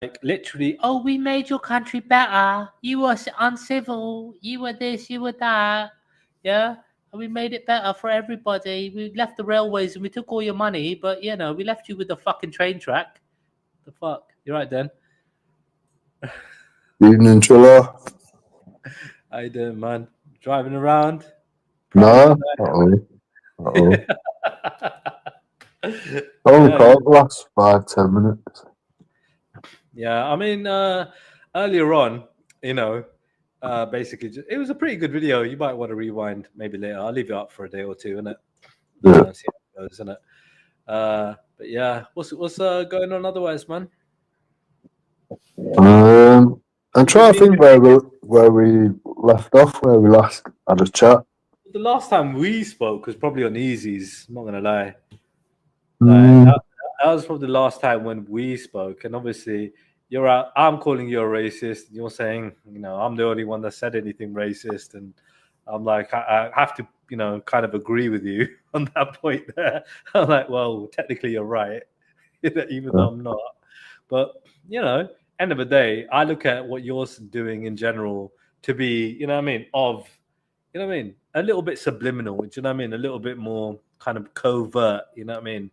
like literally, oh, we made your country better. You were uncivil. You were this. You were that. Yeah, and we made it better for everybody. We left the railways and we took all your money, but we left you with the fucking train track. The fuck? You're right, then. Evening, trilla. How you doing, man? Driving around? No, uh-oh. Only caught the last 5-10 minutes. Yeah, I mean, earlier on, basically, it was a pretty good video. You might want to rewind maybe later. I'll leave it up for a day or two, innit? Yeah. See how it goes, innit? But yeah, what's going on otherwise, man? I'm trying to think where we left off, where we last had a chat. The last time we spoke was probably on Easy's. I'm not gonna lie. That was probably the last time when we spoke, and obviously you're out. I'm calling you a racist. You're saying, I'm the only one that said anything racist, and I'm like, I have to, kind of agree with you on that point there. I'm like, well, technically you're right, even though I'm not. But end of the day, I look at what you're doing in general to be, a little bit subliminal, do you know what I mean? A little bit more kind of covert, you know what I mean?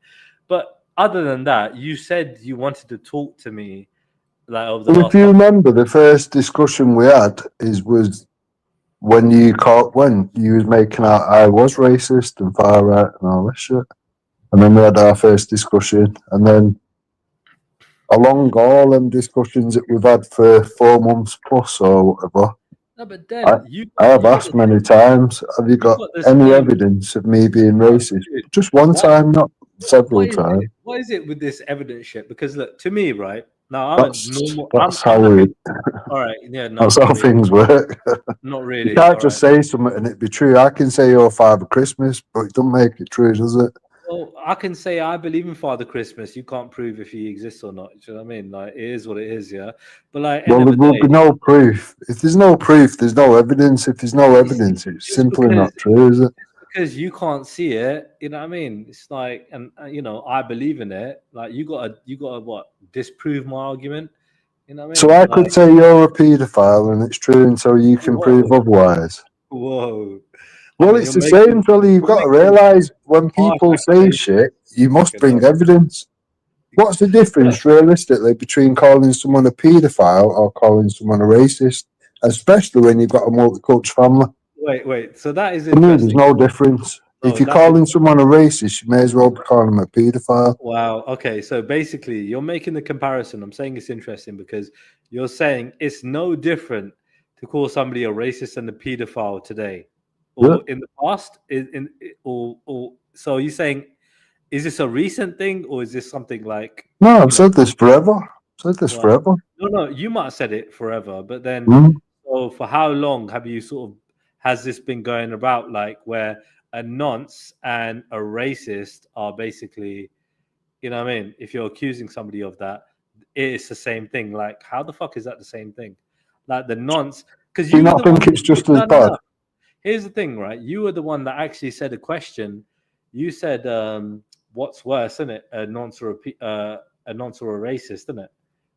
But other than that, you said you wanted to talk to me like over the last. If you remember, the first discussion we had was when you was making out I was racist and far right and all this shit, and then we had our first discussion, and then along all them discussions that we've had for 4 months plus or whatever. No, but then I have asked many times, have you got any evidence of me being racist? Just one time, not several times. What is it with this evidence shit? Because look, to me, right now, that's how we. All right, yeah, no, that's how things work. Not really. You can't just say something and it be true. I can say you're Father Christmas, but it doesn't make it true, does it? Well, I can say I believe in Father Christmas. You can't prove if he exists or not. Do you know what I mean? Like, it is what it is, yeah. But like, well, there will be no proof. If there's no proof, there's no evidence. If there's no evidence, it's simply not true, is it? Because you can't see it. You know what I mean? It's like, and I believe in it. Like, you gotta what? Disprove my argument. You know what I mean? So I could say you're a paedophile and it's true until you can prove otherwise. Whoa. Well, it's the same, Philly. You've got to realise when people say shit, you must bring evidence. What's the difference, realistically, between calling someone a paedophile or calling someone a racist, especially when you've got a multicultural family? Wait. So that is interesting. To me, there's no difference. If you're calling someone a racist, you may as well be calling them a paedophile. Wow. Okay. So basically, you're making the comparison. I'm saying it's interesting because you're saying it's no different to call somebody a racist and a paedophile today. Or in the past, so you're saying, is this a recent thing or is this something like? No, I've said this forever. Forever. No, you might have said it forever, but then, so for how long have you has this been going about, like where a nonce and a racist are basically, you know what I mean? If you're accusing somebody of that, it's the same thing. Like, how the fuck is that the same thing? Like the nonce, because you not think it's just as bad. Here's the thing, right? You were the one that actually said a question. You said, "What's worse, isn't it? A nonce or a racist, isn't it?"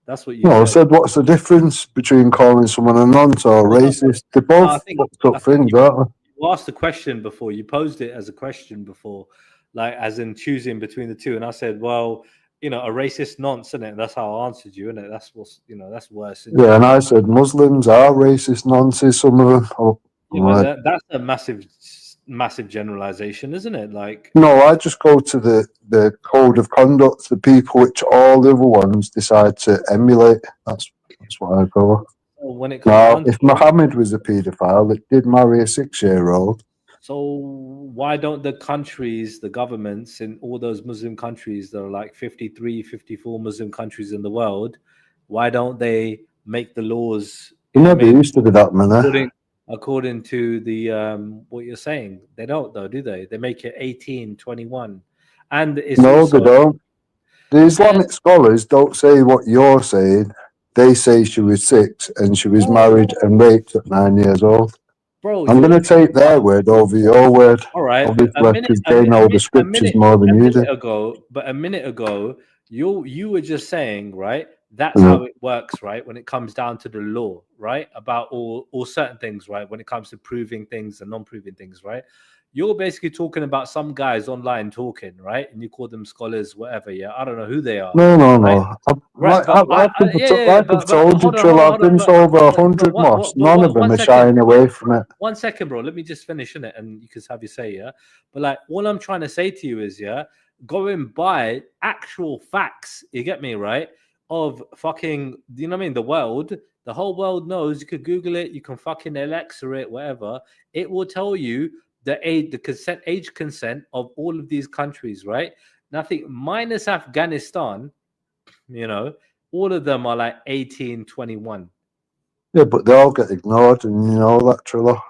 That's what you said. I said, "What's the difference between calling someone a nonce or a racist?" They're both fucked up things, aren't they? You asked a question before. You posed it as a question before, like as in choosing between the two. And I said, "Well, a racist nonce, isn't it?" That's how I answered you, isn't it? That's what's that's worse. Yeah, and I said Muslims are racist nonces. Some of them. Yeah, that's a massive generalization, isn't it? Like, no, I just go to the code of conduct, the people which all the other ones decide to emulate. That's what I go. When it comes if Muhammad was a paedophile, it did marry a 6-year-old. So why don't the countries, the governments in all those Muslim countries, there are like 53, 54 Muslim countries in the world, why don't they make the laws? It never used to be that many. According to the what you're saying, they don't though, do they? They make it 18, 21, and it's no, they don't. The Islamic scholars don't say what you're saying. They say she was 6 and she was married and raped at 9 years old. Bro, I'm going to take their word over your word. All right, because they know the scriptures more than you do. But a minute ago, you were just saying, right? That's how it works, right? When it comes down to the law, right? About all certain things, right? When it comes to proving things and non-proving things, right? You're basically talking about some guys online talking, right? And you call them scholars, whatever. Yeah, I don't know who they are. No. Right, but I've told you, hold on, Trill, I've been to over 100 mosques. None of them are shying away from it. 1 second, bro. Let me just finish in it, and you can have your say, yeah. But like, all I'm trying to say to you is, yeah, go and buy actual facts. You get me, right? Of fucking, you know what I mean? The whole world knows. You could Google it. You can fucking Alexa it, whatever. It will tell you the age consent of all of these countries, right? Nothing minus Afghanistan. You know, all of them are like 18, 21. Yeah, but they all get ignored, and you know that, Trilla.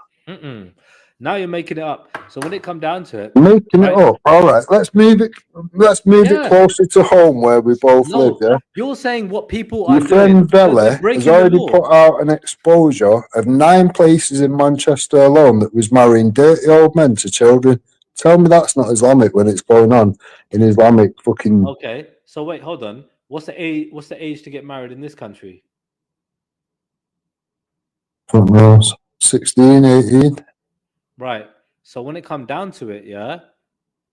Now you're making it up. So when it come down to it, making it up. All right, let's move it. Let's move it closer to home where we both live. Yeah, you're saying what people are. Your friend Vele has already put out an exposure of 9 places in Manchester alone that was marrying dirty old men to children. Tell me that's not Islamic when it's going on in Islamic fucking. Okay, so wait, hold on. What's the age to get married in this country? 16, 18. Right. So when it come down to it, yeah,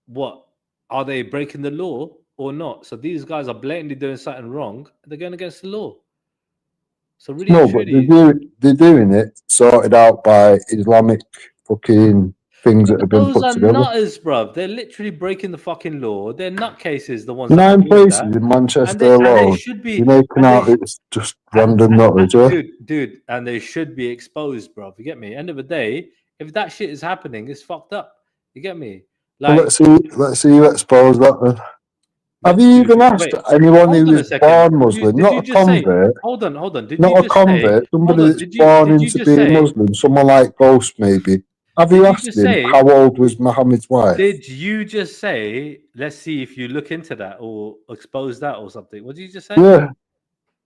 what are they breaking the law or not? So these guys are blatantly doing something wrong. They're going against the law. So really, no, but they're doing it sorted out by Islamic fucking things that have been put together. Those are nutters, bruv. They're literally breaking the fucking law. They're nutcases, the ones. 9 places in Manchester alone. And they should be. You're making out it's just random nutters, yeah? Dude, and they should be exposed, bruv. You get me? End of the day, if that shit is happening, it's fucked up. You get me? Like, well, let's see you expose that then. Have you even asked anyone who was born Muslim, not a convert? Hold on. Not a convert, somebody that's born into being Muslim, someone like Ghost maybe. Have you asked him how old was Muhammad's wife? Did you just say, let's see if you look into that or expose that or something? What did you just say? Yeah.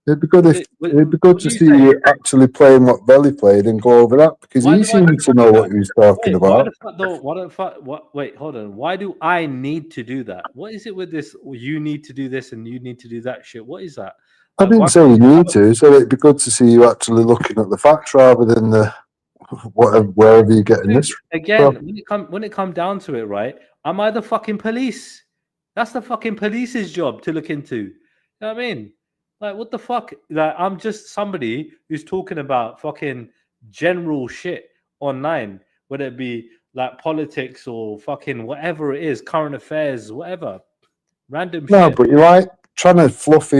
It'd be good to see you actually playing what Belly played and go over that, because he seemed to know what he was talking about. Wait, hold on. Why do I need to do that? What is it with this? You need to do this and you need to do that shit. What is that? I didn't say you need to. So it'd be good to see you actually looking at the facts rather than the wherever you're getting this. Again, when it come down to it, right? Am I the fucking police? That's the fucking police's job to look into. You know what I mean? Like, what the fuck? Like, I'm just somebody who's talking about fucking general shit online, whether it be like politics or fucking whatever it is, current affairs, whatever. Random shit. No, but you're like trying to fluff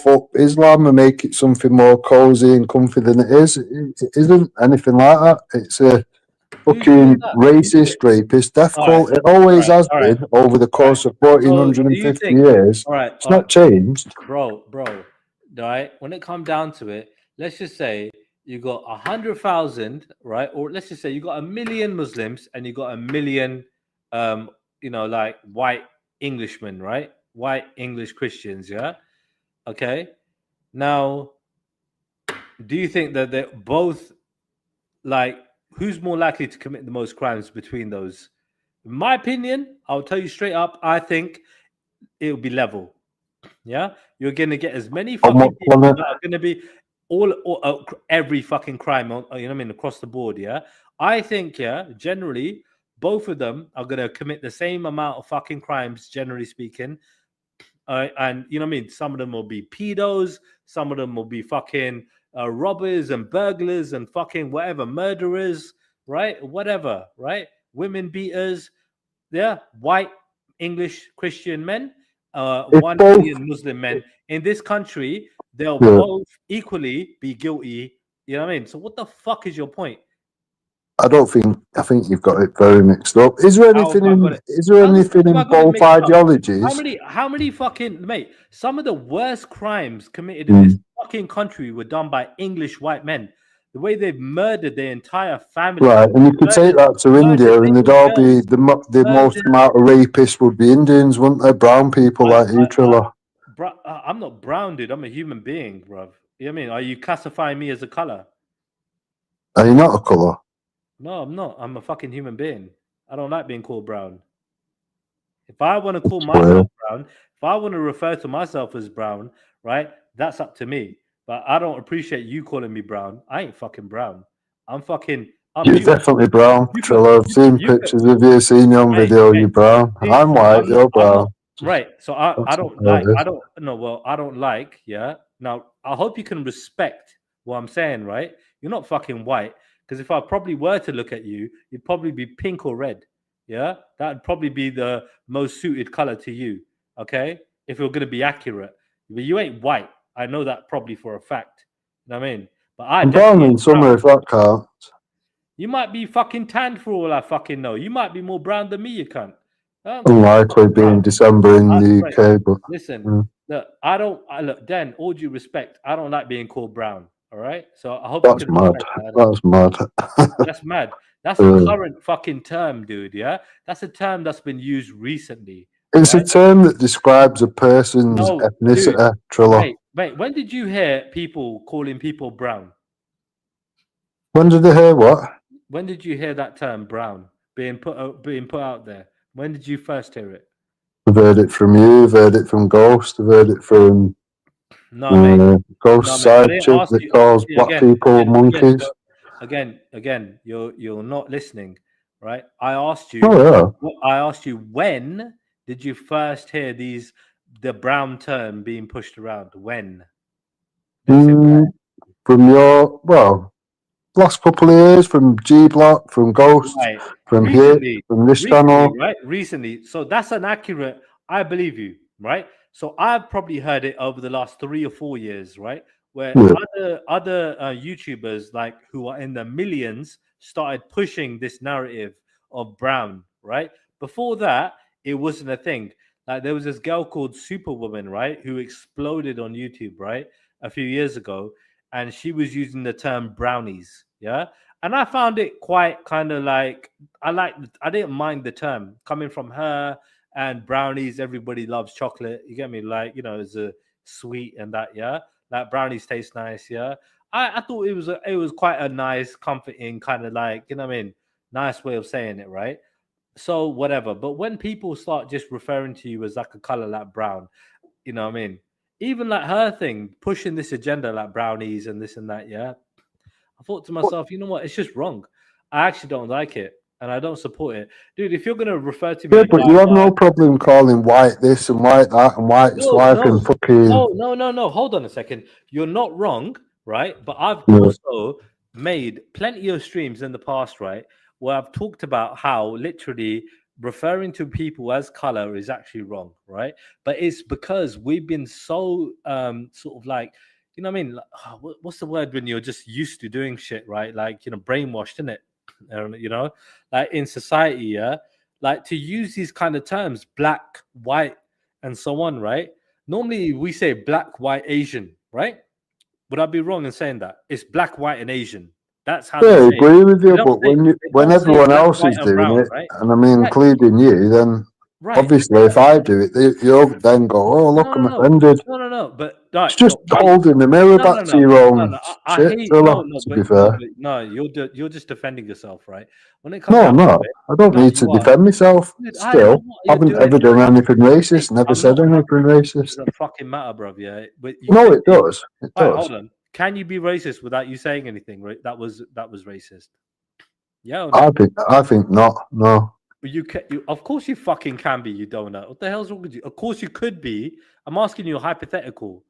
up Islam and make it something more cozy and comfy than it is. It isn't anything like that. It's a fucking racist, rapist, death cult. It always has been over the course of 1450 years. It's not changed. Bro. Right? When it comes down to it, let's just say you got 100,000, right? Or let's just say you got 1 million Muslims and you got 1 million, like white Englishmen, right? White English Christians, yeah? Okay. Now, do you think that they're both like, who's more likely to commit the most crimes between those? In my opinion, I'll tell you straight up, I think it'll be level. Yeah, you're gonna get as many fucking people that are gonna be all every fucking crime, you know what I mean, across the board. Yeah, I think generally both of them are gonna commit the same amount of fucking crimes, generally speaking. And you know what I mean, some of them will be pedos, some of them will be fucking robbers and burglars and fucking whatever, murderers, right? Whatever, right? Women beaters, white English Christian men. 1 million Muslim men in this country, they'll both equally be guilty. You know what I mean? So what the fuck is your point? I think you've got it very mixed up. Is there anything in both ideologies? How many fucking mate? Some of the worst crimes committed in this fucking country were done by English white men. The way they've murdered their entire family. Right, and you could take that to India, and they'd all be the most amount of rapists would be Indians, wouldn't they? Brown people like you, Trilla. I'm not brown, dude. I'm a human being, bruv. You know what I mean? Are you classifying me as a color? Are you not a color? No, I'm not. I'm a fucking human being. I don't like being called brown. If I want to call myself brown, if I want to refer to myself as brown, right? That's up to me. But I don't appreciate you calling me brown. I ain't fucking brown. I'm fucking. You're definitely brown, Trilla. I've seen pictures of you, seen you on video. You're brown. I'm white. You're brown. Right. So I don't like. I don't. No. Well, I don't like. Yeah. Now I hope you can respect what I'm saying. Right. You're not fucking white. Because if I probably were to look at you, you'd probably be pink or red. Yeah. That'd probably be the most suited color to you. Okay. If you're gonna be accurate, but you ain't white. I know that probably for a fact. You know what I mean? But I'm brown in summer if that counts. You might be fucking tanned for all I fucking know. You might be more brown than me, you cunt. Unlikely being December in the UK, but listen, look, look, Dan, all due respect, I don't like being called brown. All right. So I hope that's mad. That's mad. That's mad. That's a current fucking term, dude. Yeah. That's a term that's been used recently. It's a term that describes a person's ethnicity, Trilla. Wait, when did you hear people calling people brown? When did they hear what? When did you hear that term brown being put out there? When did you first hear it? I've heard it from you. I've heard it from Ghost. I've heard it from Ghost side chick that calls black people monkeys. Again, you're not listening, right? I asked you. Oh, yeah. I asked you, when did you first hear the brown term being pushed around? When? From your last couple of years, from G Block, from Ghost, from recently, here, from this channel, right? Recently, so that's an accurate. I believe you, right? So I've probably heard it over the last 3 or 4 years, right? Where other YouTubers like who are in the millions started pushing this narrative of brown, right? Before that, it wasn't a thing. Like there was this girl called Superwoman, right, who exploded on YouTube, right, a few years ago, and she was using the term brownies, yeah. And I found it quite kind of like I didn't mind the term coming from her. And brownies, everybody loves chocolate. You get me? Like, it's a sweet and that, yeah. Like brownies taste nice, yeah. I thought it was quite a nice, comforting kind of like, you know what I mean? Nice way of saying it, right? So whatever. But when people start just referring to you as like a color like brown, you know what I mean? Even like her thing, pushing this agenda like brownies and this and that, yeah. I thought to myself, you know what? It's just wrong. I actually don't like it. And I don't support it. Dude, if you're going to refer to me... Yeah, but you have no problem calling white this and white that and white swiping fucking... No. Hold on a second. You're not wrong, right? But I've also made plenty of streams in the past, right, where I've talked about how literally referring to people as color is actually wrong, right? But it's because we've been so sort of like... You know what I mean? Like, what's the word when you're just used to doing shit, right? Like, brainwashed, isn't it? Like in society, yeah, like to use these kind of terms, black, white, and so on, right? Normally we say black, white, Asian, right? Would I be wrong in saying that? It's black, white, and Asian. That's how. Yeah, I agree with you, but when everyone else is doing it, right? And I mean, including you, then obviously if I do it, you'll then go, "Oh, look, I'm offended." No. But it's just holding the mirror back to your own shit. To be fair, you're just defending yourself, right? When it comes I don't need to defend myself. Still, I haven't ever done anything racist. Never said anything racist. It doesn't fucking matter, bro. Yeah, but no, it does. It does. Hold on. Can you be racist without you saying anything? Right? That was racist. Yeah. I think not. No. But of course you fucking can be, you donut. What the hell's wrong with you? Of course you could be. I'm asking you a hypothetical.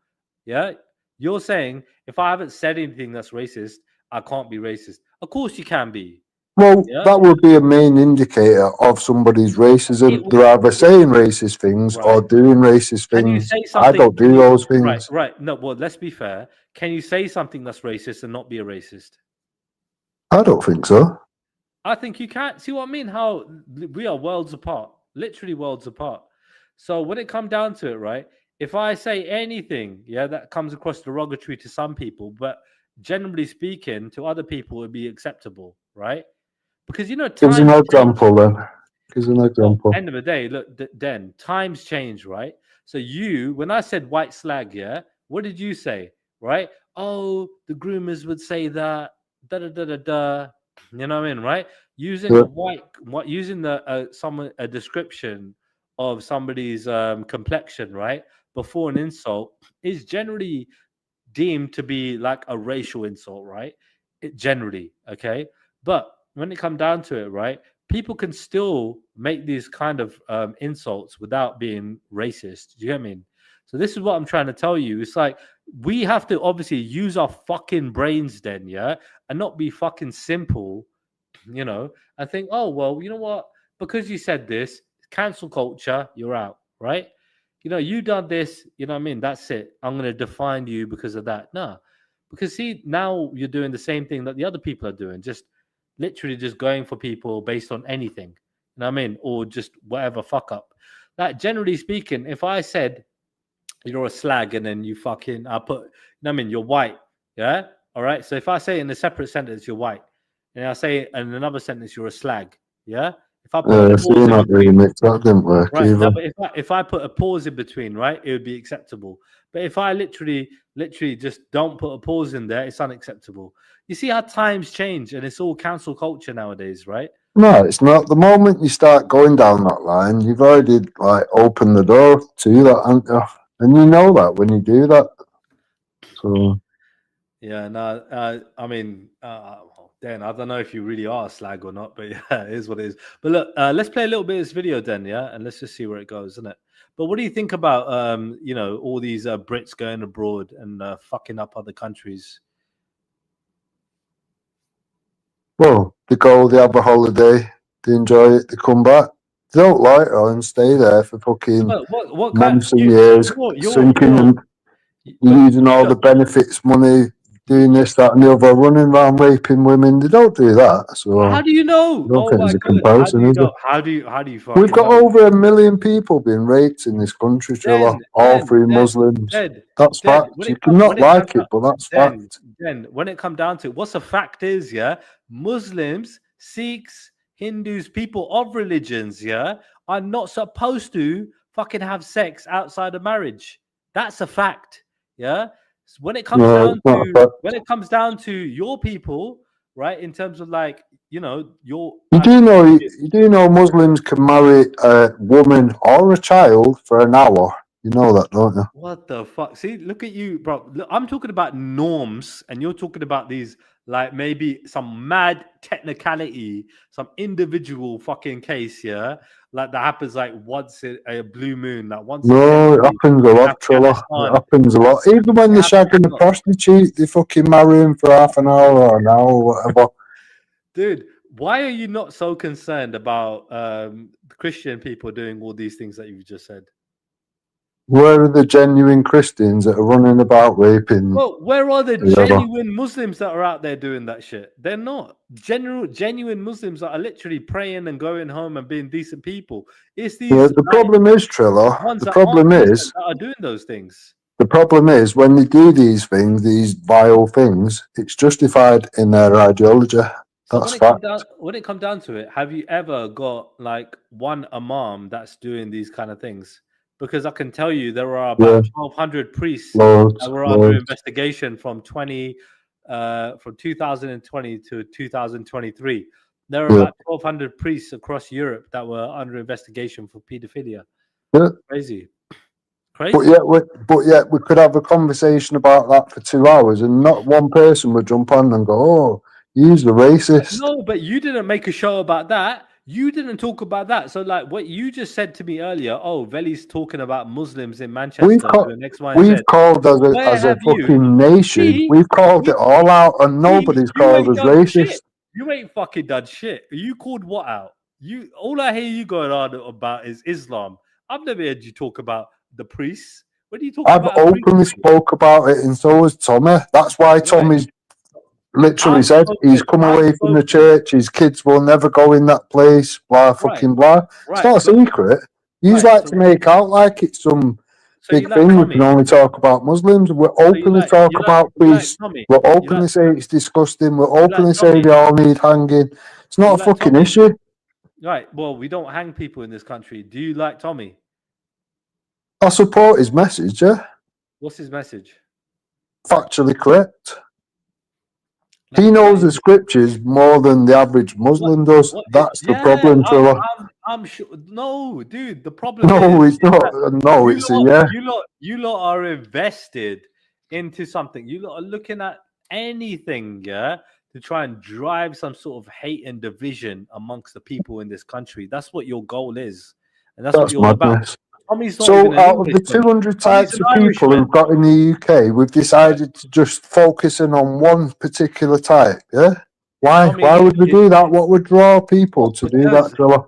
Yeah? You're saying if I haven't said anything that's racist, I can't be racist. Of course you can be. Well, that would be a main indicator of somebody's racism. They're either saying racist things or doing racist things. Can you say something? I don't do those things. Right. No, well, let's be fair. Can you say something that's racist and not be a racist? I don't think so. I think you can't. See what I mean? How we are worlds apart, literally worlds apart. So when it comes down to it, right? If I say anything, that comes across derogatory to some people, but generally speaking, to other people, it would be acceptable, right? Because give us an example then. Give us an example. End of the day, look, then times change, right? So when I said white slag, what did you say, right? Oh, the groomers would say that, da da da da da. You know what I mean, right? Using using a description of somebody's complexion, right? before an insult is generally deemed to be like a racial insult, right? It generally, okay? But when it comes down to it, right, people can still make these kind of insults without being racist. Do you get me? So this is what I'm trying to tell you. It's like we have to obviously use our fucking brains then, yeah, and not be fucking simple, and think, oh well, you know what? Because you said this, cancel culture, you're out, right? You done this, you know what I mean? That's it. I'm going to define you because of that. No, because see, now you're doing the same thing that the other people are doing, just literally just going for people based on anything, you know what I mean? Or just whatever fuck up. Like, generally speaking, if I said you're a slag and then I put, you know what I mean, you're white, yeah? All right. So if I say in a separate sentence, you're white, and I say in another sentence, you're a slag, yeah? If I put a So pause you're in not really between, mixed. That didn't work right? either. No, but if I put a pause in between, right, it would be acceptable. But if I literally just don't put a pause in there, it's unacceptable. You see how times change, and it's all cancel culture nowadays, right? No, it's not. The moment you start going down that line, you've already like opened the door to that, and you know that when you do that. So Yeah, no, I mean, Dan, I don't know if you really are a slag or not, but yeah, it is what it is. But look, let's play a little bit of this video then, yeah, and let's just see where it goes, isn't it? But what do you think about, all these Brits going abroad and fucking up other countries? well, they go, they have a holiday, they enjoy it, they come back. They don't like it and stay there for fucking What kind? months and years, sinking and using all the benefits money, doing this, that, and the other, running around raping women. They don't do that. So how do you know? I don't Oh think my there's a god! How do comparison, you is there? know? How do you fucking We've got know? over 1 million people being raped in this country, Trilla, all through Muslims. That's fact. You cannot like it, but that's fact. Then when it comes down to it, what's a fact is, yeah, Muslims, Sikhs, Hindus, people of religions, yeah, are not supposed to fucking have sex outside of marriage. That's a fact, yeah. So when it comes down to your people, right, in terms of like, your You do know Muslims can marry a woman or a child for an hour. You know that, don't you? What the fuck? See, look at you, bro. Look, I'm talking about norms, and you're talking about these, like, maybe some mad technicality, some individual fucking case here, like that happens like once in a blue moon, like once. No, it happens a lot, Trilla. It happens a lot. Even when they're shagging a prostitute, they fucking marry him for half an hour or an hour or whatever. Dude, why are you not so concerned about Christian people doing all these things that you've just said? Where are the genuine Christians that are running about raping? Well, where are the genuine Muslims that are out there doing that shit? They're not. Genuine Muslims that are literally praying and going home and being decent people. It's these. Yeah, the problem is, Trilla. The problem is that are doing those things. The problem is when they do these things, these vile things, it's justified in their ideology. That's fact. When it comes down to it, have you ever got like one imam that's doing these kind of things? Because I can tell you there are about 1,200 priests that were under investigation from 2020 to 2023. There are about 1,200 priests across Europe that were under investigation for paedophilia. Yeah. Crazy. But yet we could have a conversation about that for 2 hours and not one person would jump on and go, "Oh, he's the racist." No, but you didn't make a show about that. You didn't talk about that. So, like, what you just said to me earlier, oh, Veli's talking about Muslims in Manchester. We've called as a fucking nation. We've called it all out, and nobody's called us racist. Shit. You ain't fucking done shit. You called what out? All I hear you going on about is Islam. I've never heard you talk about the priests. When do you talk about? I've openly spoke about it, and so has Tommy. That's why Tommy's literally said he's come away from the church. His kids will never go in that place. Blah fucking blah. It's not a secret. You like to make out like it's some big thing. We can only talk about Muslims. We're openly talk about priests. We're openly say it's disgusting. We're openly say they all need hanging. It's not a fucking issue. Right. Well, we don't hang people in this country. Do you like Tommy? I support his message. Yeah. What's his message? Factually correct. He knows the scriptures more than the average Muslim does. That's the problem, Trilla. I'm sure. No, dude. The problem No, is it's not. that No, it's a yeah. you lot are invested into something. You lot are looking at anything, yeah, to try and drive some sort of hate and division amongst the people in this country. That's what your goal is, and that's what That's you're all about. madness. Tommy's not even So, an out of the Englishman. 200 Tommy's types an of people Irishman. we've got in the UK, we've decided to just focus in on one particular type. Yeah. Why? Tommy, Why would we do that? What would draw people well, to do that, Trilla?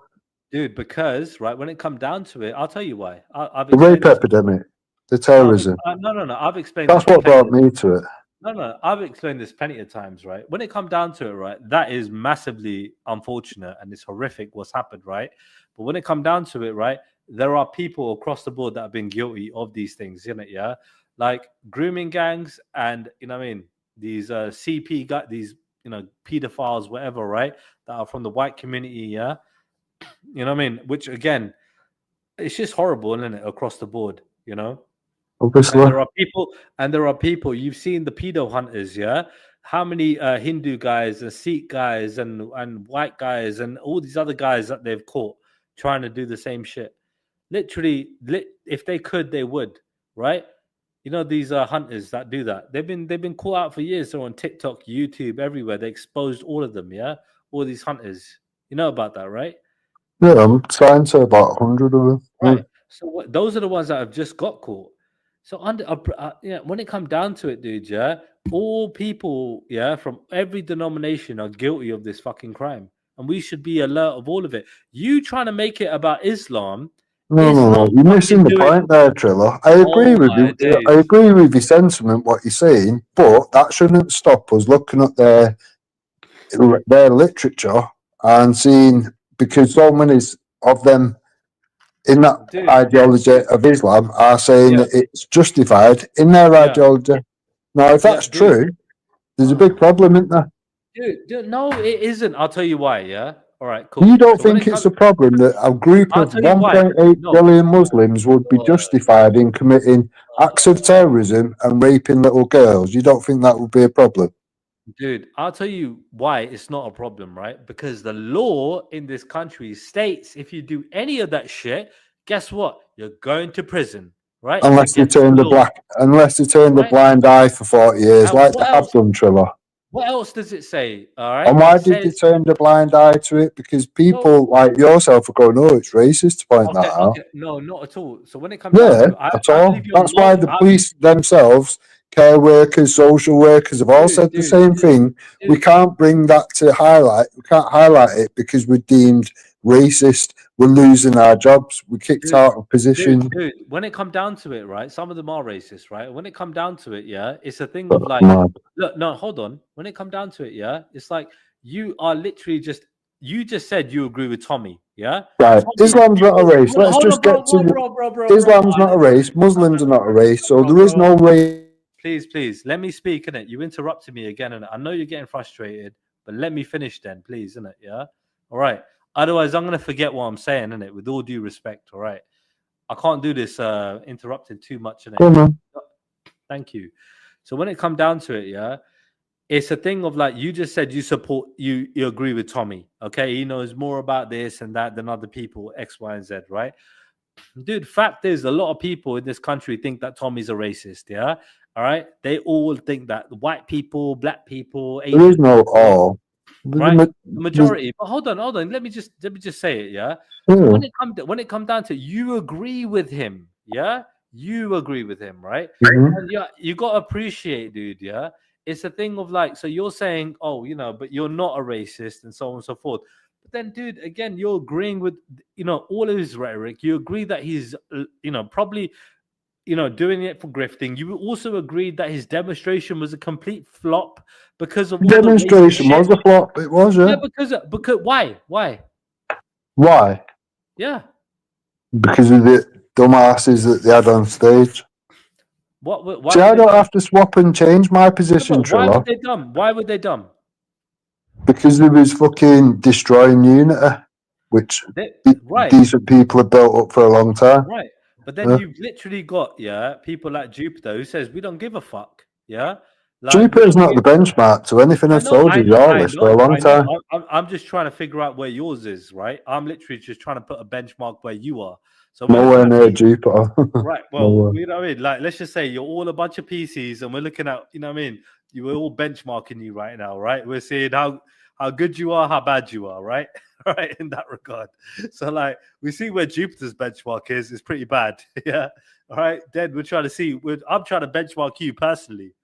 dude, because right when it come down to it, I'll tell you why. I've The rape explained this. epidemic, the No, terrorism. no. I've explained That's this what plenty. brought me to it. No. I've explained this plenty of times, right? When it come down to it, right, that is massively unfortunate and it's horrific what's happened, right? But when it come down to it, right, there are people across the board that have been guilty of these things, isn't it? Yeah, like grooming gangs and what I mean, these CP guys, these pedophiles, whatever, right, that are from the white community, yeah, what I mean, which again, it's just horrible, isn't it, across the board, Obviously. And there are people, you've seen the pedo hunters, yeah? How many Hindu guys and Sikh guys and white guys and all these other guys that they've caught trying to do the same shit. Literally, if they could, they would, right? These hunters that do that. They've been caught out for years. They're on TikTok, YouTube, everywhere. They exposed all of them, yeah? All these hunters. You know about that, right? Yeah, I'm trying to about 100 of them. Right. So those are the ones that have just got caught. So when it comes down to it, dude, yeah, all people, yeah, from every denomination are guilty of this fucking crime, and we should be alert of all of it. You trying to make it about Islam? No. You're missing the point there, Trilla. I agree with you. Days. I agree with your sentiment, what you're saying, but that shouldn't stop us looking at their literature and seeing, because so many of them in that ideology of Islam are saying that it's justified in their ideology. Now, if that's true, there's a big problem, isn't there? Dude, no, it isn't. I'll tell you why, yeah? All right, cool. You don't think it's a problem that a group of 1.8 billion Muslims would be justified in committing acts of terrorism and raping little girls? You don't think that would be a problem? Dude, I'll tell you why it's not a problem, right? Because the law in this country states if you do any of that shit, guess what? You're going to prison, right? Unless you turn the blind eye for 40 years, like they have done, Trilla. What else does it say? All right. And why did they turn the blind eye to it? Because people like yourself are going, "Oh, it's racist," to point that out. No, not at all. So when it comes down to at all. That's why the police themselves, care workers, social workers have all said the same thing. We can't bring that to highlight. We can't highlight it because we're deemed racist. We're losing our jobs. We're kicked out of position. Dude, when it come down to it, right? Some of them are racist, right? When it come down to it, yeah, it's a thing of like, look, no, hold on. When it come down to it, yeah, it's like you are literally you just said you agree with Tommy, yeah? Right. Islam's not a race. Let's just get to Islam's not a race. Muslims are not a race. So there is no race. Please, let me speak, innit? You interrupted me again, and I know you're getting frustrated, but let me finish then, please, innit? Yeah? All right. Otherwise, I'm going to forget what I'm saying, innit? With all due respect, all right? I can't do this interrupted too much, innit? Thank you. So when it come down to it, yeah, it's a thing of like, you just said you agree with Tommy, okay? He knows more about this and that than other people, X, Y, and Z, right? Dude, fact is, a lot of people in this country think that Tommy's a racist, yeah? All right? They all think that white people, black people, Asian there is no all. Right, the majority. But hold on. Let me just say it. Yeah. So when it comes down to it, you agree with him. Yeah, you agree with him, right? And you got to appreciate, dude. Yeah, it's a thing of like, so you're saying, oh, but you're not a racist and so on and so forth. But then, dude, again, you're agreeing with all of his rhetoric. You agree that he's probably doing it for grifting. You also agreed that his demonstration was a complete flop because of demonstration was a flop. It was, yeah. Because why? Why? Yeah. Because of the dumbasses that they had on stage. Why See, I don't have to swap and change my position, Trilla. Why were they dumb? Why were they dumb? Because they was fucking destroying unity, which decent people have built up for a long time. Right. But then you've literally got people like Jupiter who says we don't give a fuck. Yeah, Like, Jupiter's not the benchmark to anything. I've told you your list for a long time. I'm just trying to figure out where yours is, right? I'm literally just trying to put a benchmark where you are. So Nowhere near Jupiter. Right. Well, you know what I mean? Like, let's just say you're all a bunch of PCs and we're looking at, you know what I mean? We're all benchmarking you right now, right? We're seeing how good you are, how bad you are, right? Right, in that regard. So, like, we see where Jupiter's benchmark is. It's pretty bad. Yeah. All right. Then we're trying to see, I'm trying to benchmark you personally.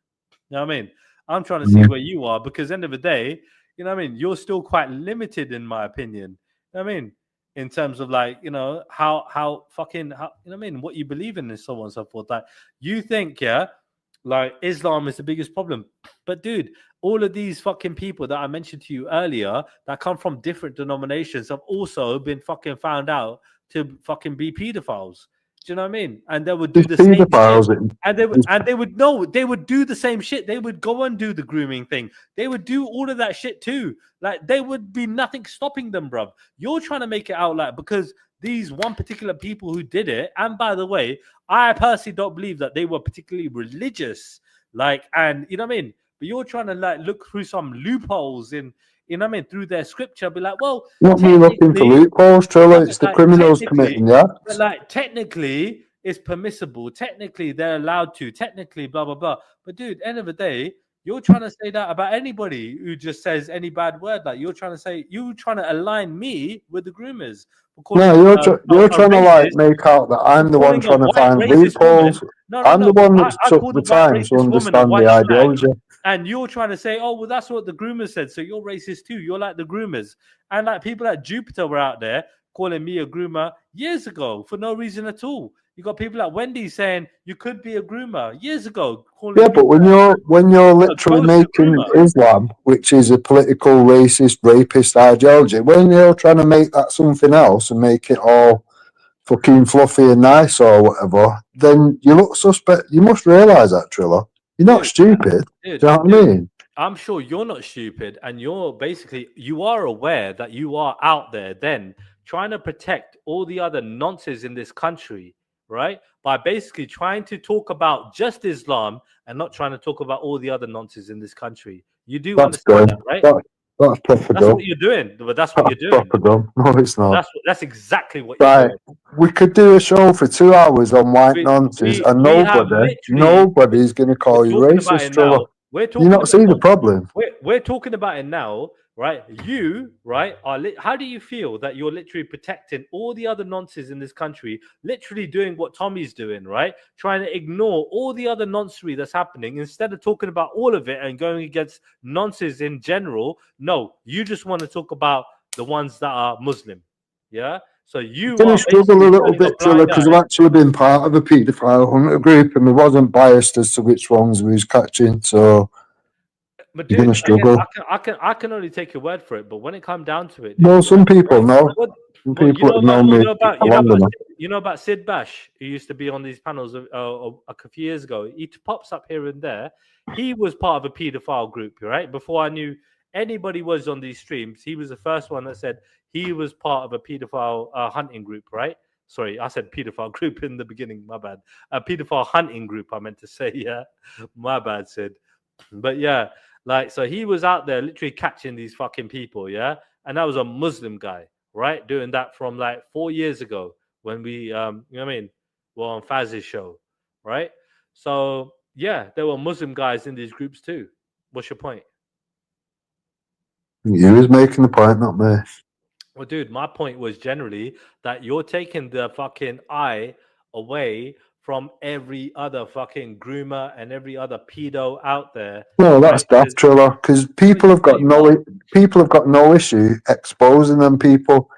You know what I mean? I'm trying to see where you are because end of the day, you know what I mean? You're still quite limited in my opinion. You know what I mean? In terms of like, you know, how fucking, how, you know what I mean? What you believe in and so on and so forth. Like you think, yeah, like Islam is the biggest problem. But dude, all of these fucking people that I mentioned to you earlier that come from different denominations have also been fucking found out to fucking be pedophiles. Do you know what I mean? And they would do the same shit. And they would know they would do the same shit. They would go and do the grooming thing. They would do all of that shit too. Like there would be nothing stopping them, bruv. You're trying to make it out like because these one particular people who did it, and by the way, I personally don't believe that they were particularly religious. Like, and you know what I mean? But you're trying to like look through some loopholes in, you know what I mean, through their scripture, be like, well, not me looking for loopholes, Trilla. It's the criminals committing, yeah. But like technically, it's permissible. Technically, they're allowed to. Technically, blah blah blah. But dude, end of the day, you're trying to say that about anybody who just says any bad word. Like you're trying to say, you're trying to align me with the groomers. No, you're trying to like make out that I'm the one trying to find loopholes. I'm the one that's took the time to understand the ideology. And you're trying to say, oh, well, that's what the groomers said. So you're racist too. You're like the groomers. And like people at Jupiter were out there calling me a groomer years ago for no reason at all. You got people like Wendy saying you could be a groomer years ago. Yeah, but when you're literally making Islam, which is a political, racist, rapist ideology, when you're trying to make that something else and make it all fucking fluffy and nice or whatever, then you look suspect. You must realise that, Trilla. You're not stupid. Do you know what I mean? I'm sure you're not stupid, and you're basically you are aware that you are out there then trying to protect all the other nonsense in this country, right? By basically trying to talk about just Islam and not trying to talk about all the other nonsense in this country. You do understand that, right? That's proper That's what you're doing. But that's what you're doing. Proper dumb. No, it's not. That's exactly what you're doing. We could do a show for 2 hours on white nonsense, and nobody's going to call you racist, Trilla. You not see the problem. We're talking about it now, right? You, right, how do you feel that you're literally protecting all the other nonsense in this country, literally doing what Tommy's doing, right? Trying to ignore all the other nonsense that's happening instead of talking about all of it and going against nonsense in general. No, you just want to talk about the ones that are Muslim, yeah? So you are struggle a little bit, Trilla, because I've actually been part of a paedophile hunter group and we wasn't biased as to which ones we was catching, so but dude, you're gonna struggle. I can only take your word for it, but when it comes down to it, dude, no, some people know. Some people have known me. You know about Sid Bash, who used to be on these panels a few years ago. He pops up here and there. He was part of a paedophile group, right? Before I knew anybody was on these streams, he was the first one that said he was part of a paedophile hunting group, right? Sorry, I said paedophile group in the beginning. My bad. A paedophile hunting group, I meant to say. Yeah, my bad, Sid. But yeah. Like, so he was out there literally catching these fucking people, yeah? And that was a Muslim guy, right? Doing that from like 4 years ago when we, you know what I mean? Were on Faz's show, right? So, yeah, there were Muslim guys in these groups too. What's your point? You was making the point, not me. Well, dude, my point was generally that you're taking the fucking eye away from every other fucking groomer and every other pedo out there. No, that's daft, Trilla, because people have got no issue exposing them. People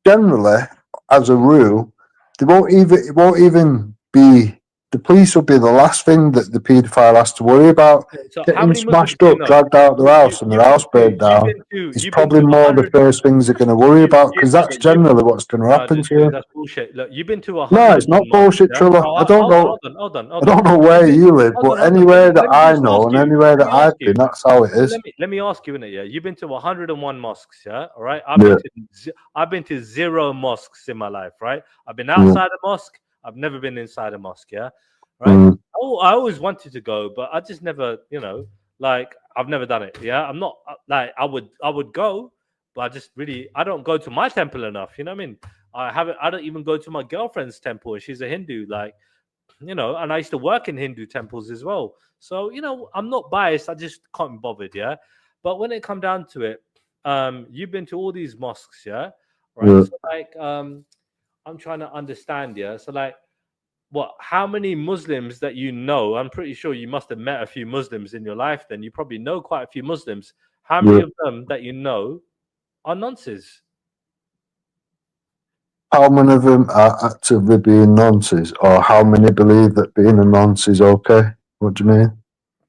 generally, as a rule, it won't even be. The police will be the last thing that the paedophile has to worry about. So getting smashed up, dragged out of their house, and their house burned down is probably more the first things they're going to worry about, because that's generally what's going to happen to you. That's bullshit. Look, you've been to a no, it's not bullshit, Trilla. I don't know. I don't know where you live, but anywhere that I know and anywhere that I've been, that's how it is. Let me ask you, innit? Yeah, you've been to 101 mosques, yeah. All right, I've been to 0 mosques in my life, right? I've been outside a mosque. I've never been inside a mosque, yeah. Right? I always wanted to go, but I just never, Like I've never done it. Yeah, I'm not like I would go, but I don't go to my temple enough. You know what I mean? I don't even go to my girlfriend's temple, and she's a Hindu. Like, you know, and I used to work in Hindu temples as well. So, you know, I'm not biased. I just can't be bothered. Yeah. But when it come down to it, you've been to all these mosques, yeah, right? Yeah. So like, I'm trying to understand, yeah. So like, what? How many Muslims that you know? I'm pretty sure you must have met a few Muslims in your life. Then you probably know quite a few Muslims. How many Yeah. of them that you know are nonces? How many of them are actively being nonces, or how many believe that being a nonce is okay? What do you mean?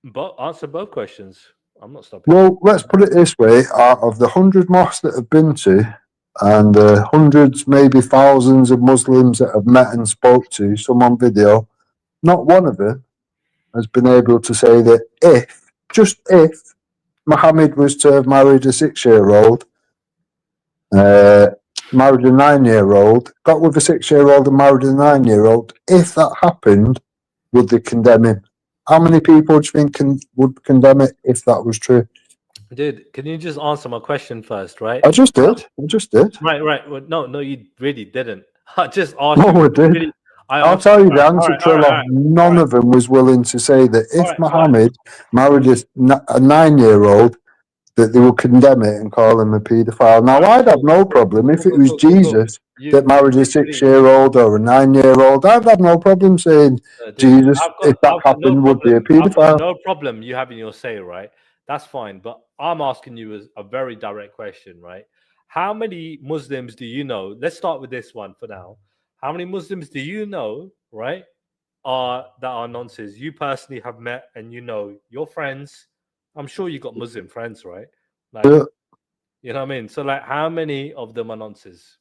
But answer both questions. I'm not stopping you. Well, let's put it this way: out of the 100 mosques that I've been to, and hundreds, maybe thousands of Muslims that I've met and spoke to, some on video, not one of them has been able to say that just if, Muhammad was to have married a 6-year-old, married a 9-year-old, got with a 6-year-old and married a 9-year-old, if that happened, would they condemn him? How many people do you think would condemn it if that was true? Dude, can you just answer my question first, right? I just did. I just did. Right, right. Well, no, you really didn't. I just asked No, you. I did. Really, I I'll asked tell you all the right, answer, all Trilla. right, None of them was willing to say that all if right, all right. Muhammad married a 9-year-old, that they would condemn it and call him a paedophile. Now, I'd have no problem if it was Jesus that married a 6-year-old or a 9-year-old. I'd have no problem saying Dude, Jesus, if that no happened, would be a problem. I've got paedophile. no problem you having your say, right? That's fine. But I'm asking you a very direct question, right? How many Muslims do you know? Let's start with this one for now. How many Muslims do you know, right? That are nonsense. You personally have met and you know your friends. I'm sure you got Muslim friends, right? Like, Yeah. you know what I mean? So, like, how many of them are nonsense?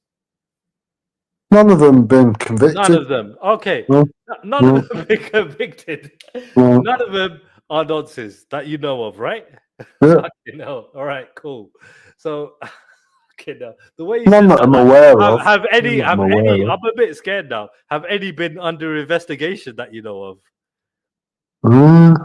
None of them been None convicted. of them. Okay. No, None no, of them been convicted. no. None of them are nonsense that you know of, right? Yeah. Fucking hell. All right, cool. So, okay, now the way you None said that that, I'm like, aware of. have any, None that I'm aware of. I'm a bit scared now. Have any been under investigation that you know of? Mm.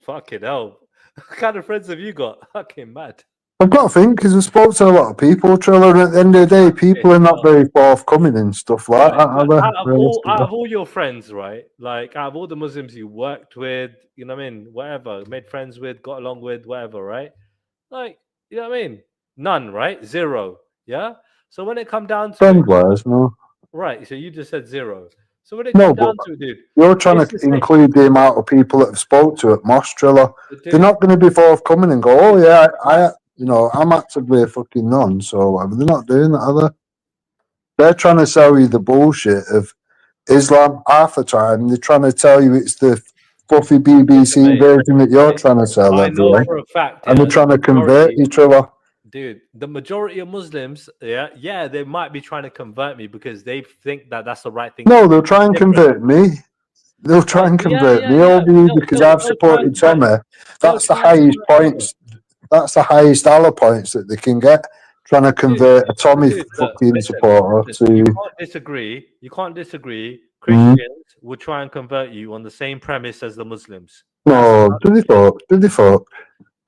Fucking hell. What kind of friends have you got? Fucking mad. I've got to think because I spoke to a lot of people, Triller, and at the end of the day, people are not very forthcoming and stuff like Right. that, are But they? out Realistically. of all your friends, right? Like out of all the Muslims you worked with, you know what I mean? Whatever, made friends with, got along with, whatever, right? Like, you know what I mean? None, right? Zero. Yeah. So when it come down to it, Friend-wise, no. right? So you just said zero. So when it No, come but down to it, dude, you're trying it's to the same. include the amount of people that have spoke to at Moss Triller. But They're dude, not going to be forthcoming and go, oh dude, yeah, that- I'm actively a fucking non, so whatever. They're not doing that, are they? They're trying to sell you the bullshit of Islam half the time. They're trying to tell you it's the fluffy listen, BBC mate, version that you're mate, trying to sell I know everyone. for a fact, And they're yeah, trying to convert majority, you, Triller. dude, the majority of Muslims, yeah, they might be trying to convert me because they think that that's the right thing to No, do. they'll try and Different, convert me. They'll try right? and Yeah, convert yeah, me yeah. over you because I've They'll try and supported convert. Tommy. They'll That's the try and highest convert me, bro. points. That's the highest dollar points that they can get. Trying to Dude, convert a Tommy dude, look, fucking supporter listen. to. You can't disagree. You can't disagree. Mm, Christians will try and convert you on the same premise as the Muslims. That's no, do they fuck? Do they fuck?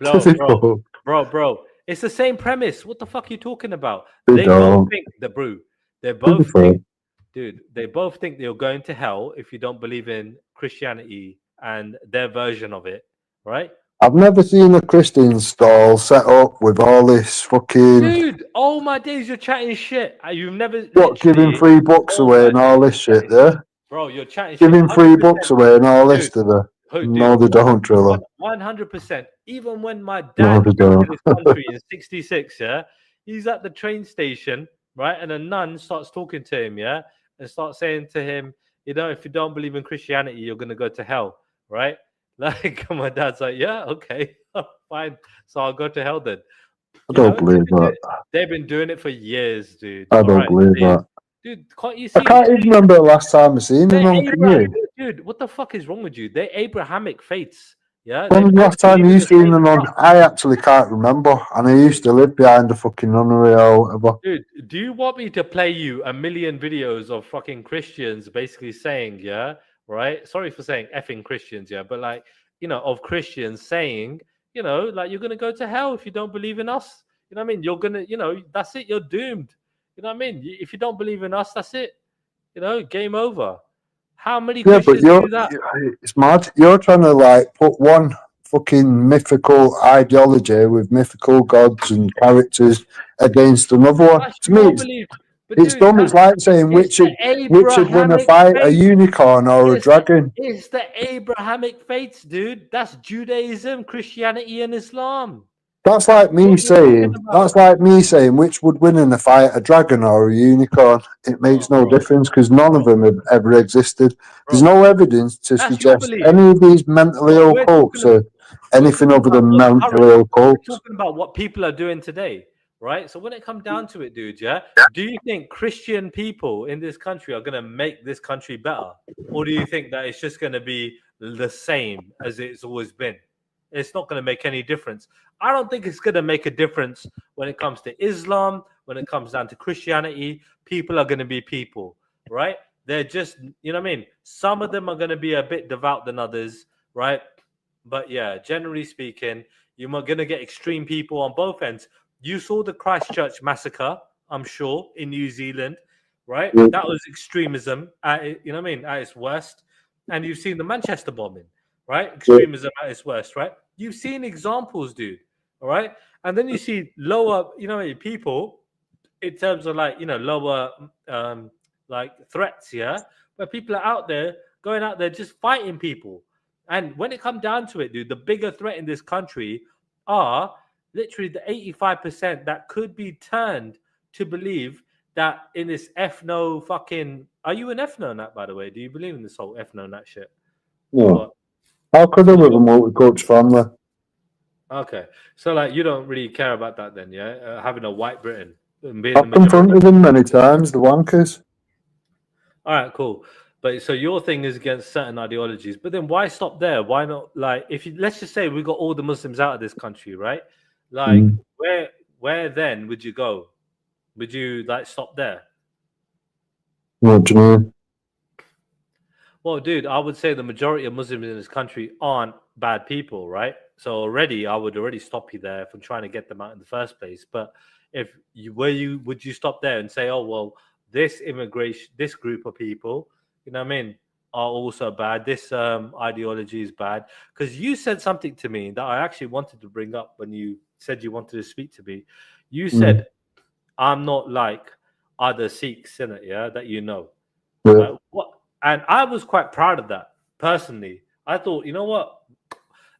Do bro, they bro, fuck? bro. It's the same premise. What the fuck are you talking about? They They both don't. think the brew. They Do they both fuck? think, dude. They both think you're going to hell if you don't believe in Christianity and their version of it, right? I've never seen a Christian stall set up with all this fucking Dude, all my days you're chatting shit. You've never giving literally free books all away my and all days this you're shit chatting shit. there. Bro, you're chatting shit. Giving free books 100%. away and all this Dude, to the. dude, No, they don't, Triller. 100%. Even when my No, dad they came to don't. this country in 66, yeah, he's at the train station, right? And a nun starts talking to him, yeah, and starts saying to him, you know, if you don't believe in Christianity, you're going to go to hell, right? Like, my dad's like, yeah, okay, fine. So I'll go to hell then. I You don't know, believe that. they've been doing it for years, dude. I All don't right, believe that. dude, can't you I see? can't even remember the last time I seen a They're nun, can Abraham, you? dude. What the fuck is wrong with you? They're Abrahamic faiths. Yeah, they When was the both last time believe in you the seen same a nun? stuff. I actually can't remember. And I used to live behind a fucking nunnery or whatever. Dude, do you want me to play you a million videos of fucking Christians basically saying, yeah, right? Sorry for saying effing Christians, yeah, but like, you know, of Christians saying, you know, like you're gonna go to hell if you don't believe in us. You know what I mean? You're gonna, you know, that's it. You're doomed. You know what I mean? If you don't believe in us, that's it. You know, game over. How many Yeah, but Christians do that? it's mad. You're trying to like put one fucking mythical ideology with mythical gods and characters against another one. That's To me, your belief. But it's dude, dumb. It's like saying it's the which would win a Abrahamic fight, a faith. unicorn or a dragon. It's the Abrahamic faiths, dude. That's Judaism, Christianity, and Islam. That's like me What are you talking saying. about? That's like me saying which would win in a fight, a dragon or a unicorn. It makes Oh, no difference because none of bro, them have ever existed. There's bro. no evidence to That's your suggest belief. any of these mentally But ill cults are we're anything talking other about than what's mentally current. ill We're cults. talking about what people are doing today, right? So when it comes down to it, dude, yeah, do you think Christian people in this country are going to make this country better, or do you think that it's just going to be the same as it's always been? It's not going to make any difference. I don't think it's going to make a difference when it comes to Islam, when it comes down to Christianity. People are going to be people, right? They're just, you know what I mean? Some of them are going to be a bit devout than others, right? But yeah, generally speaking, you're going to get extreme people on both ends. You saw the Christchurch massacre, I'm sure, in New Zealand, right? Yeah. That was extremism you know what I mean, at its worst. And you've seen the Manchester bombing, right? Extremism at its worst, right? You've seen examples, dude. All right. And then you see lower, you know, people in terms of like, you know, lower like threats, yeah. Where people are out there going out there just fighting people. And when it comes down to it, dude, the bigger threat in this country are literally the 85% that could be turned to believe that in this ethno fucking. Are you an ethno nut, by the way? Do you believe in this whole ethno nut shit? Or No. what? How could I So live a multi-culture family? okay, so like you don't really care about that then, yeah? Having a white Britain and being the I've majority. confronted them many times, the wankers. All right, cool. But so your thing is against certain ideologies, but then why stop there? Why not like if you let's just say we got all the Muslims out of this country, right? Like where then would you go? Would you like stop there? What do you mean? Well, dude, I would say the majority of Muslims in this country aren't bad people, right? So already, I would already stop you there from trying to get them out in the first place. But if you would you stop there and say, oh well, this immigration, this group of people, you know what I mean, are also bad. This ideology is bad because you said something to me that I actually wanted to bring up when you said you wanted to speak to me. You said I'm not like other Sikhs in it, yeah, that you know. Yeah. Like, what? And I was quite proud of that personally. I thought, you know what?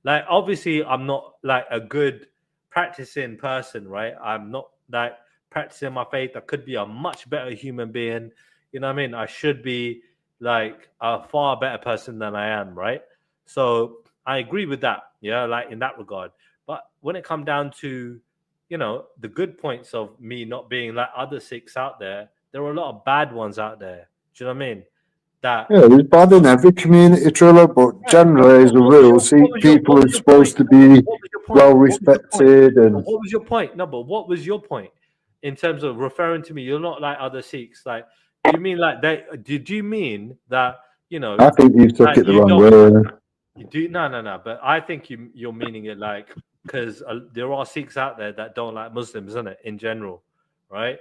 Like, obviously, I'm not like a good practicing person, right? I'm not like practicing my faith. I could be a much better human being. You know what I mean? I should be like a far better person than I am, right? So I agree with that. Yeah, like in that regard. But when it comes down to, you know, the good points of me not being like other Sikhs out there, there are a lot of bad ones out there. Do you know what I mean? That Yeah, there's bad in every community, Trilla, but right. generally, as a rule, What Sikh was your people are point? supposed to be What was your point? well What was your point? respected But and what was your point? No, but what was your point in terms of referring to me? You're not like other Sikhs. Like, do you mean like they? Did you mean that you know I think you took that it the you wrong don't? way. You do no. But I think you're meaning it like because there are Sikhs out there that don't like Muslims, isn't it? In general, right?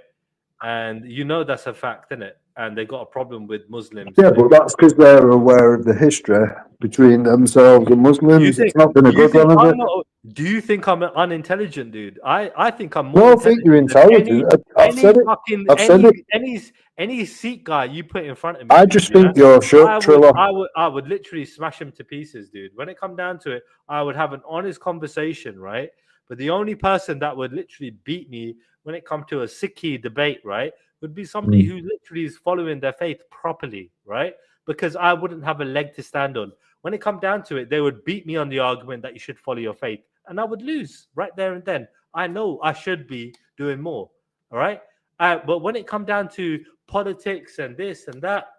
And you know that's a fact, isn't it? And they got a problem with Muslims. Yeah, but that's because they're aware of the history between themselves and You Muslims. think? It's not been a Do you good think one, has I'm it? not? Do you think I'm unintelligent, dude? I think I'm more No, I think intelligent you're than intelligent. I've said it. fucking I've said it. any Sikh guy you put in front of me, I dude. just Yeah, think you're shut, Trilla. I would literally smash him to pieces, dude. When it come down to it, I would have an honest conversation, right? But the only person that would literally beat me when it come to a Sikhi debate, right, would be somebody who literally is following their faith properly, right? Because I wouldn't have a leg to stand on. When it come down to it, they would beat me on the argument that you should follow your faith, and I would lose right there and then. I know I should be doing more, all right? But when it come down to politics and this and that,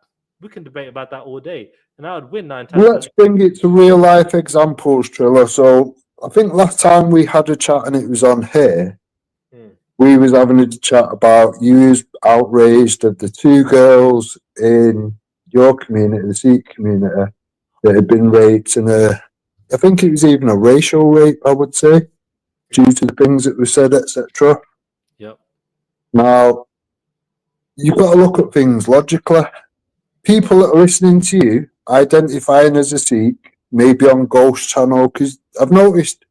we can debate about that all day, and I would win 9 times. Let's bring it to real life examples, Trilla. So I think last time we had a chat and it was on here, we was having a chat about you was outraged of the 2 girls in your community, the Sikh community, that had been raped in a I think it was even a racial rape, I would say, due to the things that were said, etc. Yep. Now, you've got to look at things logically. People that are listening to you, identifying as a Sikh, maybe on Ghost Channel, because I've noticed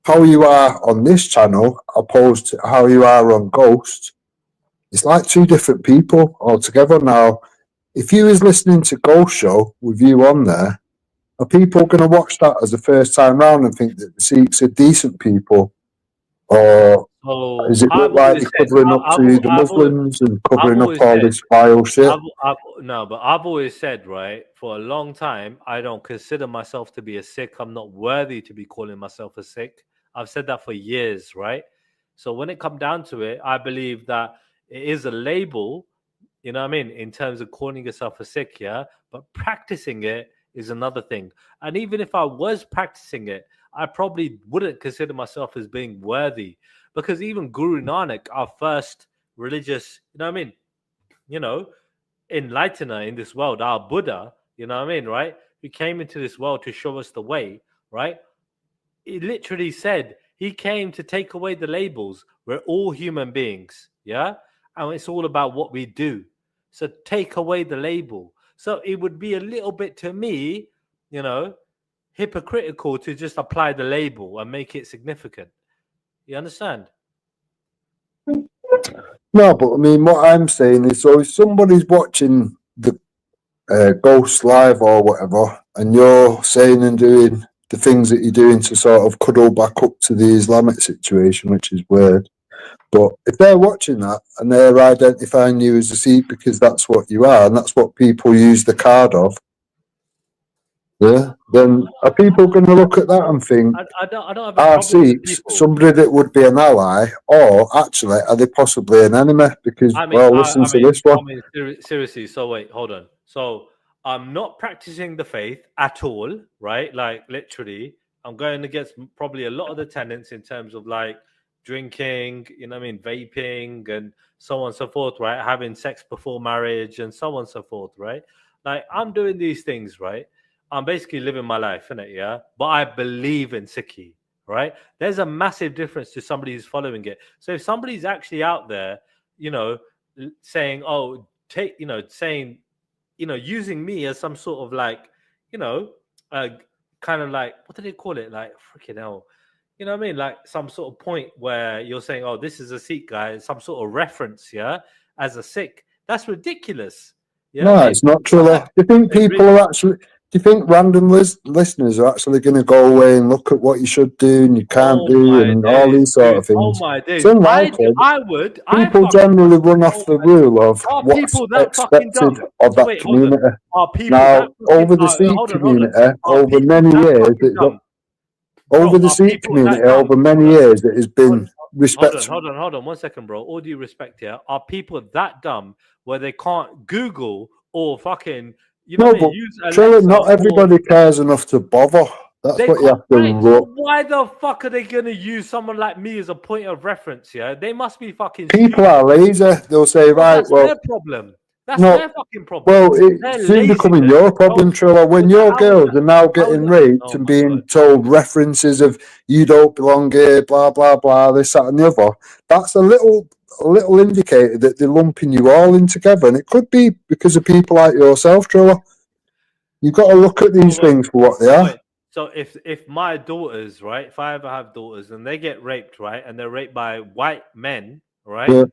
how you are on this channel opposed to how you are on Ghost. It's like two different people altogether. Now, if you was listening to Ghost Show with you on there, are people going to watch that as a first time round and think that the Sikhs are decent people? Or So is it I've like always you're said, covering up to the Muslims and I've covering up always all said, this vile shit? no, but I've always said, right, for a long time, I don't consider myself to be a Sikh. I'm not worthy to be calling myself a Sikh. I've said that for years, right? So when it comes down to it, I believe that it is a label, you know what I mean, in terms of calling yourself a Sikh, yeah? But practicing it is another thing. And even if I was practicing it, I probably wouldn't consider myself as being worthy, because even Guru Nanak, our first religious, you know what I mean, you know, enlightener in this world, our Buddha, you know what I mean, right? Who came into this world to show us the way, right? He literally said he came to take away the labels. We're all human beings, yeah? And it's all about what we do. So take away the label. So it would be a little bit, to me, you know, hypocritical to just apply the label and make it significant. You understand? No, but I mean, what I'm saying is, so if somebody's watching the Ghost Live or whatever, and you're saying and doing the things that you're doing to sort of cuddle back up to the Islamic situation, which is weird. But if they're watching that and they're identifying you as a Sikh because that's what you are, and that's what people use the card of, yeah, then are people going to look at that and think, I don't have a are problem with Sikhs people. somebody that would be an ally, or actually are they possibly an enemy? Because, listen to this one. Seriously. So wait, hold on. So I'm not practicing the faith at all, right? Like literally, I'm going against probably a lot of the tenets in terms of like drinking, you know what I mean, vaping and so on and so forth, right? Having sex before marriage and so on and so forth, right? Like I'm doing these things, right? I'm basically living my life, innit? Yeah. But I believe in Sikhi, right? There's a massive difference to somebody who's following it. So if somebody's actually out there, you know, saying, oh, saying, using me as some sort of like, you know, kind of like, what do they call it? Like, freaking hell. You know what I mean? Like some sort of point where you're saying, oh, this is a Sikh guy, some sort of reference, yeah, as a Sikh. That's ridiculous. You know what I No, mean? it's not true. Do you think people are actually? Do you think random listeners are actually going to go away and look at what you should do and you can't do and all these sort of Oh things? my It's days. unlikely. I would. People generally run Oh off the my days. rule of Are what's people that fucking expected dumb? of So that wait, hold on. community. Are people Now, that fucking over the Sikh hold on, hold on. community, Are over people many that years, fucking dumb? over Bro, the are Sikh people that community, dumb? over many years, it has been respect. Hold on 1 second, bro. All due respect here. Are people that dumb where they can't Google or fucking, you know No, what I mean, but use Trilla, Alexa not or everybody cares enough to bother. That's they what you can't, have to right? So look. why the fuck are they gonna use someone like me as a point of reference? Yeah, they must be fucking People stupid. are lazy. They'll say, Well, right, that's well, their problem. That's no, their fucking problem. well, it's Their soon becoming laziness. your Bro, problem, Trilla. When your girls are now how would getting raped oh and my god. being told references of you don't belong here, blah blah blah, this, that, and the other, that's a little indicator that they're lumping you all in together, and it could be because of people like yourself, Trilla. You've got to look at these things for what they are. So if my daughters, right, if I ever have daughters and they get raped, right, and they're raped by white men, right, Yeah.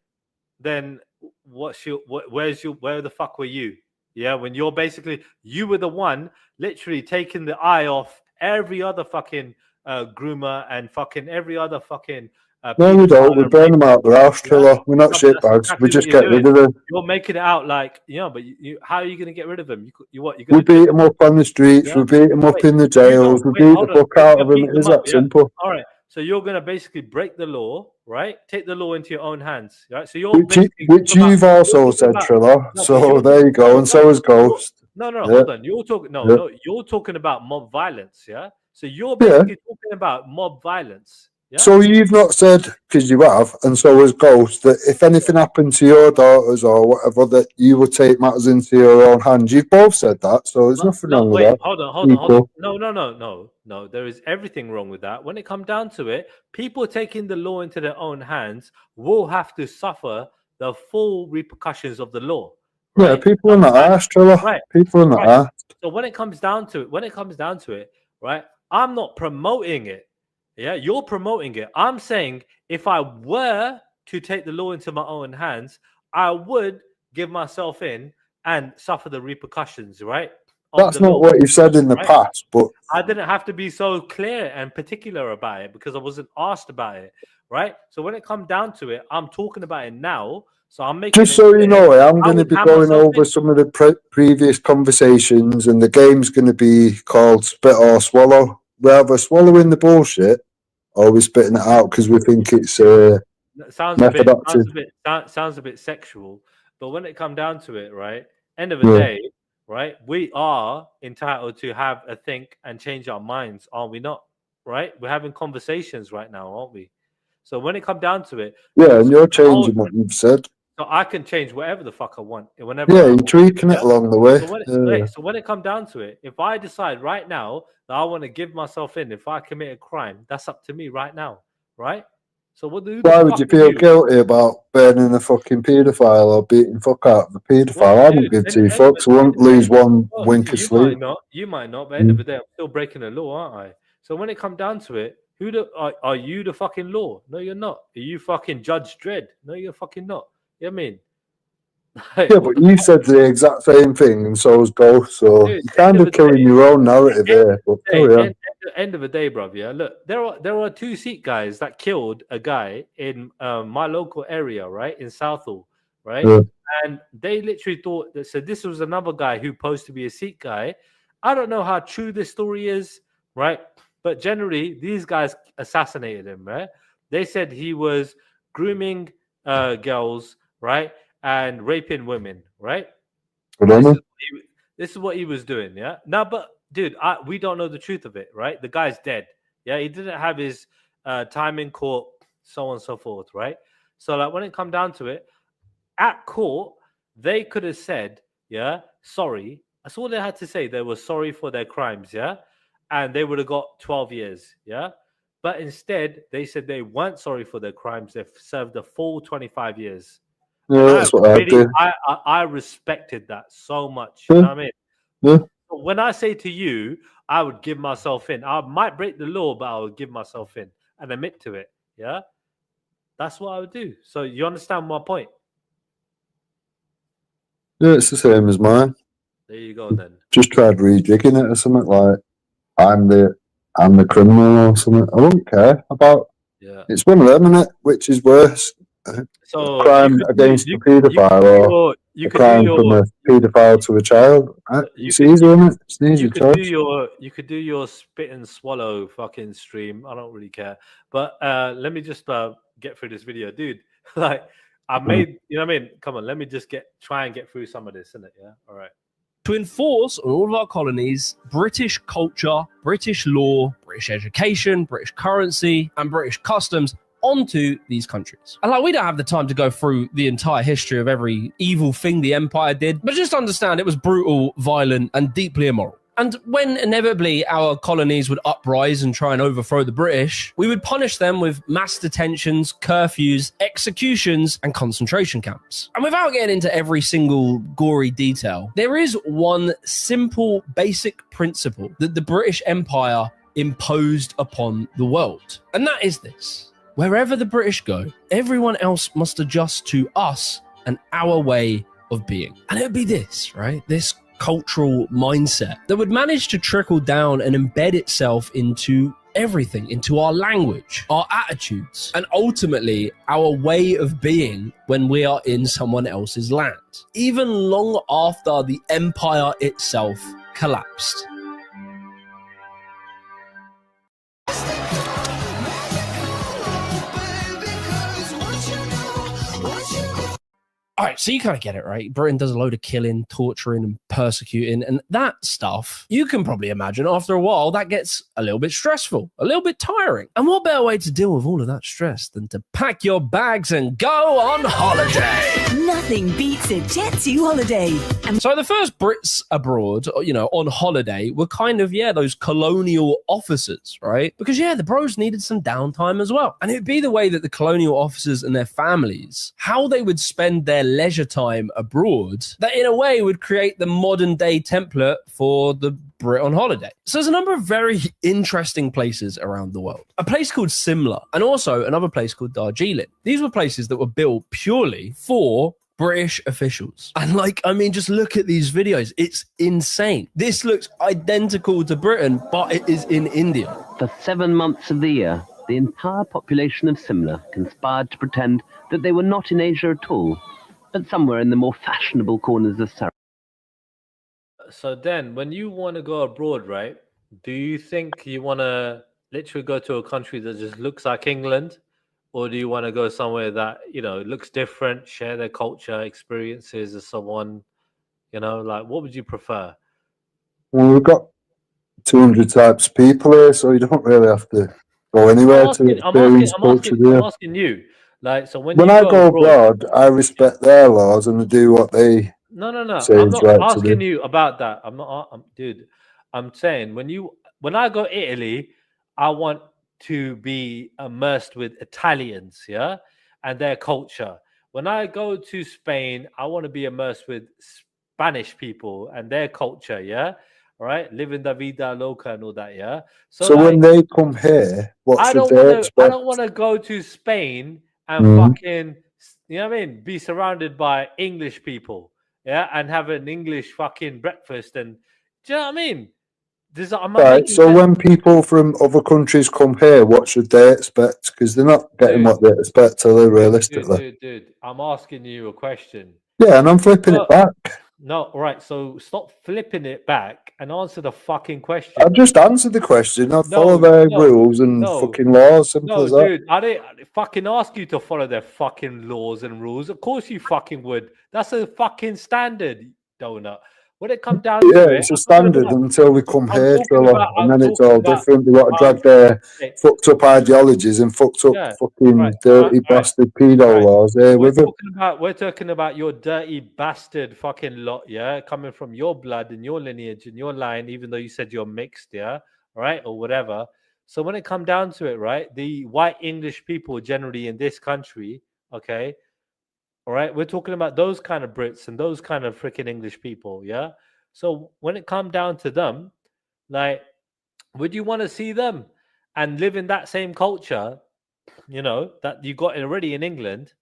then where the fuck were you? Yeah, when you're basically, you were the one literally taking the eye off every other fucking groomer and fucking every other fucking No, we don't. pedophile We and burn them rapist. out the house, Yeah, Trilla. We're not that's shitbags. We exactly what just you're get rid doing. of them. You're making it out like, but how are you going to get rid of them? You what? You're We going to beat just them up on the streets. yeah. We beat them up Wait, in the you don't jails. We wait. beat the Hold on. fuck You're out gonna of them. beat It them is up, that yeah. simple. All right. So you're gonna basically break the law, right? Take the law into your own hands, right? So you're basically Which you've also said, Trilla. no, but So there you go. And so is Ghost. no, Yeah. hold on. You're talking Yeah. you're talking about mob violence, yeah. So you're Yeah. basically talking about mob violence, Yeah? So you've not said, because you have, and so has Ghost, that if anything happened to your daughters or whatever, that you would take matters into your own hands. You've both said that, so there's nothing wrong with wait, that. hold on. No. There is everything wrong with that. When it comes down to it, people taking the law into their own hands will have to suffer the full repercussions of the law. Right? Yeah, people in the arse, Trilla. Right. People in the arse. So when it comes down to it, right? I'm not promoting it. Yeah, you're promoting it. I'm saying if I were to take the law into my own hands, I would give myself in and suffer the repercussions, right? That's not what you've said in the past, but I didn't have to be so clear and particular about it because I wasn't asked about it, right? So when it comes down to it, I'm talking about it now. So I'm making just so you know, I'm going to be going over some of the previous conversations, and the game's going to be called Spit or Swallow. We're either swallowing the bullshit or we're spitting it out because we think it's sounds a bit sexual. But when it comes down to it, right? End of the day, right? We are entitled to have a think and change our minds, aren't we not? Right? We're having conversations right now, aren't we? So when it comes down to it, and you're changing what you've said. So I can change whatever the fuck I want. Whenever you're tweaking it along the way. So when it comes down to it, if I decide right now that I want to give myself in, if I commit a crime, that's up to me right now, right? So why would you feel guilty about burning a fucking paedophile or beating fuck out of a paedophile? I wouldn't give two fucks. I wouldn't lose one wink of sleep. You might not, but at the end of the day, I'm still breaking the law, aren't I? So when it comes down to it, are you the fucking law? No, you're not. Are you fucking Judge Dredd? No, you're fucking not. You know what I mean? Like, yeah, but you said the exact same thing, and so has Ghost. So you're kind of killing your own narrative here. But end of the day, bruv. Yeah, look, there are 2 Sikh guys that killed a guy in my local area, right, in Southall, right, and they literally thought that. So this was another guy who posed to be a Sikh guy. I don't know how true this story is, right, but generally these guys assassinated him, right? They said he was grooming girls, right, and raping women, right? This is what he was doing, yeah. Now, but dude, we don't know the truth of it, right? The guy's dead, yeah. He didn't have his time in court, so on and so forth, right? So, like, when it come down to it, at court, they could have said, yeah, sorry. That's all they had to say. They were sorry for their crimes, yeah, and they would have got 12 years, yeah. But instead, they said they weren't sorry for their crimes. They've served a full 25 years. Yeah, that's what I do. I respected that so much. You know what I mean? Yeah. When I say to you, I would give myself in. I might break the law, but I would give myself in and admit to it. Yeah? That's what I would do. So you understand my point? Yeah, it's the same as mine. There you go then. Just tried rejigging it or something like I'm the criminal or something. I don't care about. Yeah. It's one of them, isn't it? Which is worse? So a crime against a paedophile or a crime from a paedophile to a child. It's easy, isn't it? It's an easy choice. You could do your spit and swallow fucking stream. I don't really care. But let me just get through this video, dude. Like I made, you know what I mean? Come on, let me just try and get through some of this, isn't it? Yeah. All right. To enforce on all of our colonies British culture, British law, British education, British currency, and British customs onto these countries. And like, we don't have the time to go through the entire history of every evil thing the empire did, but just understand it was brutal, violent, and deeply immoral. And when inevitably our colonies would uprise and try and overthrow the British, we would punish them with mass detentions, curfews, executions, and concentration camps. And without getting into every single gory detail, there is one simple, basic principle that the British Empire imposed upon the world. And that is this: wherever the British go, everyone else must adjust to us and our way of being. And it would be this, right? This cultural mindset that would manage to trickle down and embed itself into everything, into our language, our attitudes, and ultimately our way of being when we are in someone else's land, even long after the empire itself collapsed. All right, so you kind of get it, right? Britain does a load of killing, torturing, and persecuting, and that stuff, you can probably imagine after a while that gets a little bit stressful, a little bit tiring. And what better way to deal with all of that stress than to pack your bags and go on holiday? Nothing beats a Jet2 holiday. So the first Brits abroad, you know, on holiday were kind of, those colonial officers, right? Because, the bros needed some downtime as well. And it'd be the way that the colonial officers and their families, how they would spend their leisure time abroad, that in a way would create the modern day template for the Brit on holiday. So there's a number of very interesting places around the world. A place called Simla, and also another place called Darjeeling. These were places that were built purely for British officials. And just look at these videos. It's insane. This looks identical to Britain, but it is in India. For 7 months of the year, the entire population of Simla conspired to pretend that they were not in Asia at all, but somewhere in the more fashionable corners of Surrey. So then, when you want to go abroad, right, do you think you want to literally go to a country that just looks like England? Or do you want to go somewhere that, looks different, share their culture, experiences as someone, what would you prefer? Well, we've got 200 types of people here, so you don't really have to go anywhere to experience culture. I'm asking you. When I go abroad, I respect their laws and I do what they No. say I'm is not right asking to you about that. Dude. I'm saying when I go Italy, I want to be immersed with Italians, and their culture. When I go to Spain, I want to be immersed with Spanish people and their culture, all right, living la vida loca and all that, So when they come here, what should they expect? I don't want to go to Spain and fucking, be surrounded by English people, and have an English fucking breakfast, and do you know what I mean? Right, so when people from other countries come here, what should they expect? Because they're not getting what they expect, so they're realistically. Dude, I'm asking you a question. Yeah, and I'm flipping it back. No, all right, so stop flipping it back and answer the fucking question. I just answered the question. I follow their rules and fucking laws. Simple as that. Dude, I didn't fucking ask you to follow their fucking laws and rules. Of course you fucking would. That's a fucking standard, donut. When it comes down to it, it's a standard until we come here, Trilla, and then it's all different. They want to drag their fucked up ideologies and fucked up fucking dirty bastard pedo laws here with it. We're talking about your dirty bastard fucking lot, coming from your blood and your lineage and your line, even though you said you're mixed, right, or whatever. So when it comes down to it, right, the white English people generally in this country, okay, all right, we're talking about those kind of Brits and those kind of freaking English people, So when it comes down to them, would you want to see them and live in that same culture, that you got already in England,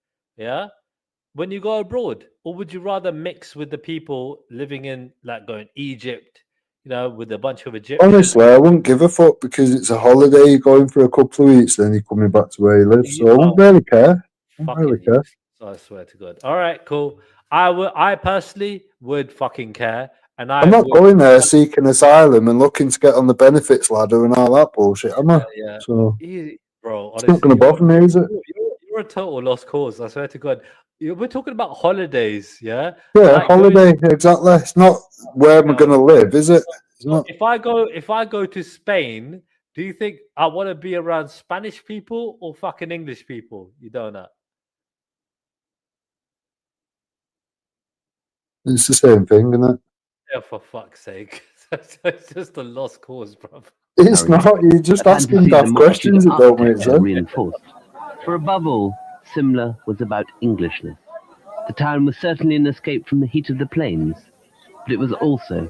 when you go abroad? Or would you rather mix with the people living in, going Egypt, with a bunch of Egyptians? Honestly, I wouldn't give a fuck because it's a holiday. You're going for a couple of weeks, then you're coming back to where you live. So I wouldn't really care. I swear to God. All right, cool. I personally would fucking care. And I'm not going there seeking asylum and looking to get on the benefits ladder and all that bullshit, am I? Yeah. So, bro, it's not going to bother me, is it? You're a total lost cause. I swear to God. We're talking about holidays, Yeah, holiday, exactly. It's not where am I going to live, is it? It's not. If I go to Spain, do you think I want to be around Spanish people or fucking English people? You don't know. It's the same thing, isn't it? Yeah, for fuck's sake. It's just a lost cause, bro. It's not. You're just asking daft questions that don't make sense. Reinforced. For above all, Simla was about Englishness. The town was certainly an escape from the heat of the plains, but it was also,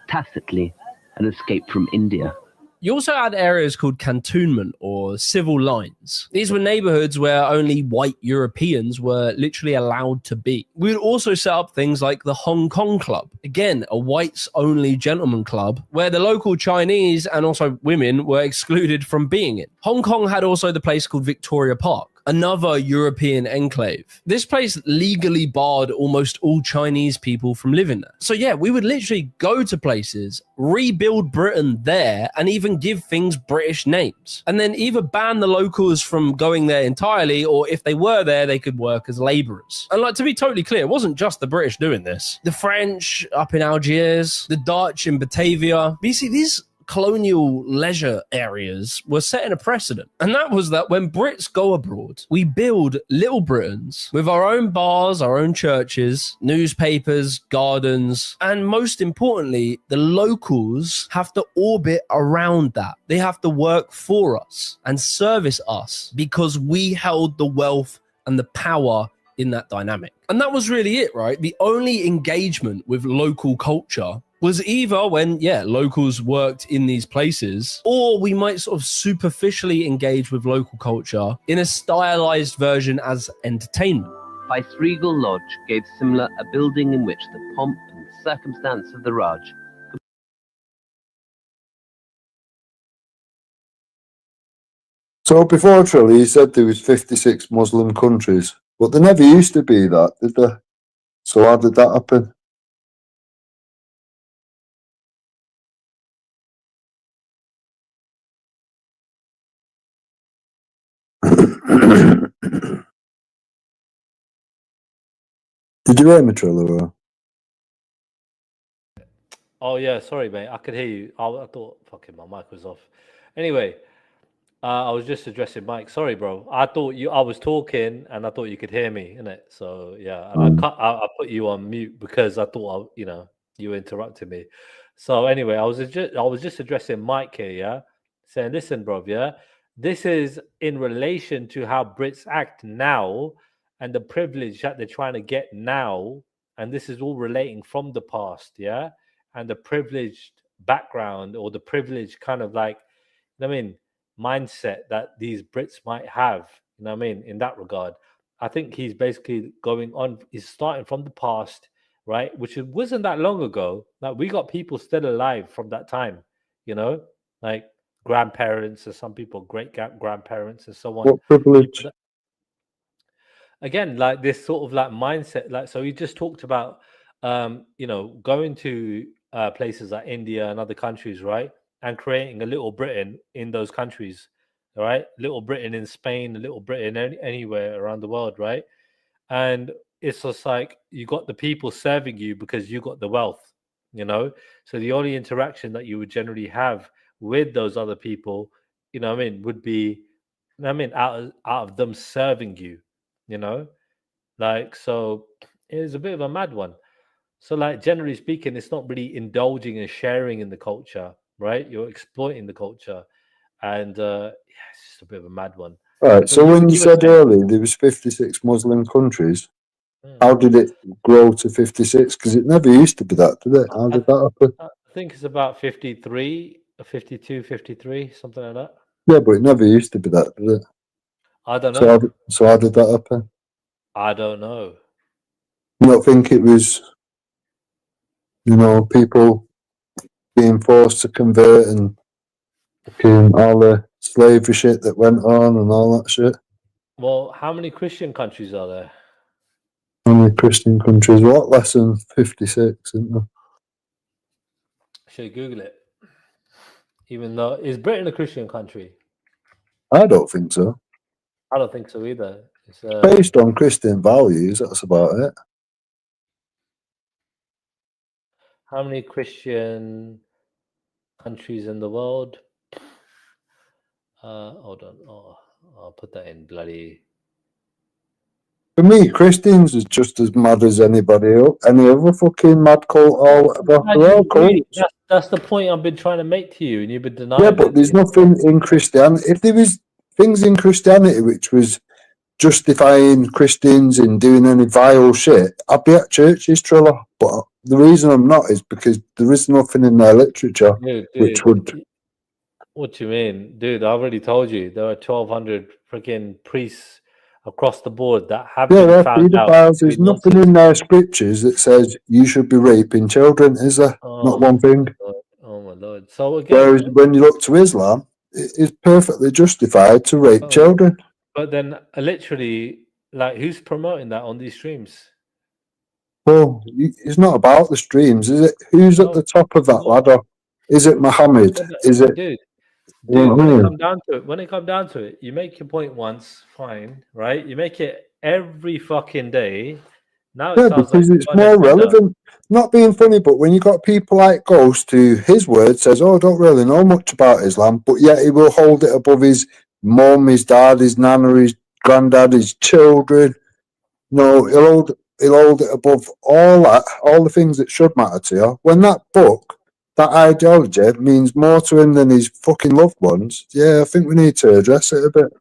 tacitly, an escape from India. You also had areas called cantonment or civil lines. These were neighborhoods where only white Europeans were literally allowed to be. We would also set up things like the Hong Kong Club. Again, a whites-only gentleman club where the local Chinese and also women were excluded from being in. Hong Kong had also the place called Victoria Park, another European enclave. This place legally barred almost all Chinese people from living there. So yeah, we would literally go to places, rebuild Britain there, and even give things British names. And then either ban the locals from going there entirely, or if they were there, they could work as labourers. And like, to be totally clear, it wasn't just the British doing this. The French up in Algiers, the Dutch in Batavia. But you see, these colonial leisure areas were setting a precedent. And that was that when Brits go abroad, we build little Britons with our own bars, our own churches, newspapers, gardens, and most importantly, the locals have to orbit around that. They have to work for us and service us because we held the wealth and the power in that dynamic. And that was really it, right? The only engagement with local culture was either when, locals worked in these places, or we might sort of superficially engage with local culture in a stylized version as entertainment. Viceregal Lodge gave Simla a building in which the pomp and circumstance of the Raj. So before Trilla, you said there was 56 Muslim countries, but there never used to be that, did there? So how did that happen? Did you hear me, Trilla? Oh yeah, sorry, mate. I could hear you. I thought fucking my mic was off. Anyway, I was just addressing Mike. Sorry, bro. I was talking and I thought you could hear me, innit? So yeah, and I put you on mute because I thought you interrupted me. So anyway, I was just addressing Mike here, yeah, saying, listen, bro, yeah, this is in relation to how Brits act now and the privilege that they're trying to get now, and this is all relating from the past, yeah, and the privileged background or the privileged kind of like, mindset that these Brits might have, in that regard. I think he's basically he's starting from the past, right? Which wasn't that long ago. Like, we got people still alive from that time, like grandparents and some people, great grandparents and so on. What privilege? Again, like this sort of like mindset, like, so he just talked about, going to places like India and other countries, right? And creating a little Britain in those countries, all right? Little Britain in Spain, a little Britain anywhere around the world, right? And it's just like you got the people serving you because you got the wealth, So the only interaction that you would generally have with those other people, would be, out of them serving you, like, so it's a bit of a mad one. So, like, generally speaking, it's not really indulging and sharing in the culture, right? You're exploiting the culture, and it's just a bit of a mad one. All right. So when you said earlier there was 56 Muslim countries, how did it grow to 56? Because it never used to be that, did it? How did that happen? I think it's about 53, 52, 53, something like that. Yeah, but it never used to be that, did it? I don't know. So how did that happen? I don't know. You don't think it was, people being forced to convert and all the slavery shit that went on and all that shit? Well, how many Christian countries are there? How many Christian countries? What? Less than 56, isn't there? Should Google it. Even though, is Britain a Christian country? I don't think so. I don't think so either. It's based on Christian values, that's about it. How many Christian countries in the world? Hold on. Oh, I'll put that in bloody. For me, Christians is just as mad as anybody else, any other fucking mad cult or whatever. They're all cults. That's the point I've been trying to make to you, and you've been denying. Yeah, but there's nothing in Christianity. If there was things in Christianity which was justifying Christians in doing any vile shit, I'd be at churches, Trilla. But the reason I'm not is because there is nothing in their literature which would. What do you mean, dude? I already told you there are 1,200 freaking priests across the board that have been found out. There's nothing in their scriptures that says you should be raping children, is there? Not one thing. Oh my lord! So again, whereas when you look to Islam, it is perfectly justified to rape children. But then, literally, like, who's promoting that on these streams? Well, it's not about the streams, is it? Who's at No, the top of that no. ladder? Is it Muhammad? Is it? Dude, Well, when it come down to it, you make your point once, fine, right? You make it every fucking day. Now it yeah, sounds like because it's you've got an more agenda. relevant. Not being funny, but when you got people like Ghost, who his word says, "Oh, I don't really know much about Islam," but yet he will hold it above his mum, his dad, his nana, his granddad, his children. No, he'll hold it above all that, all the things that should matter to you. When that book, that ideology, means more to him than his fucking loved ones, yeah, I think we need to address it a bit.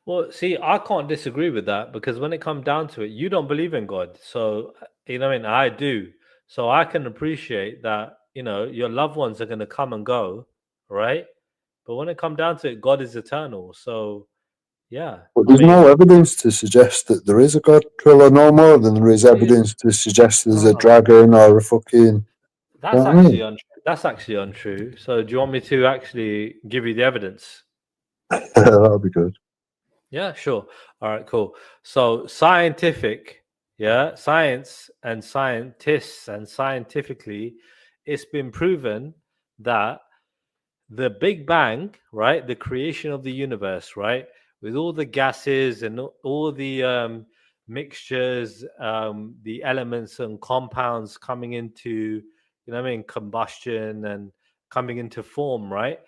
Well, see, I can't disagree with that because when it comes down to it, you don't believe in God. So, you know what I mean? I do. So I can appreciate that, your loved ones are going to come and go, right? But when it comes down to it, God is eternal. So, yeah. But there's no evidence to suggest that there is a God, Trilla, no more than there is evidence to suggest there's a dragon or a fucking... That's actually untrue. That's actually untrue. So do you want me to actually give you the evidence? That'll be good. Yeah, sure. All right, cool. So scientific, science and scientists and scientifically, it's been proven that the Big Bang, right, the creation of the universe, right, with all the gases and all the mixtures, the elements and compounds coming into, combustion and coming into form, right,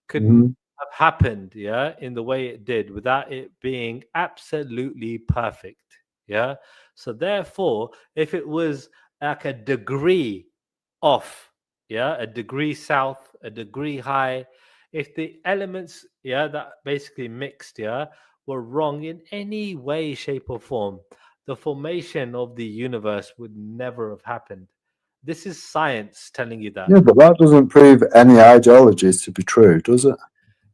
couldn't have happened, in the way it did without it being absolutely perfect, So therefore, if it was like a degree off, a degree south, a degree high, if the elements, that basically mixed, were wrong in any way, shape, or form, the formation of the universe would never have happened. This is science telling you that. Yeah, but that doesn't prove any ideologies to be true, does it?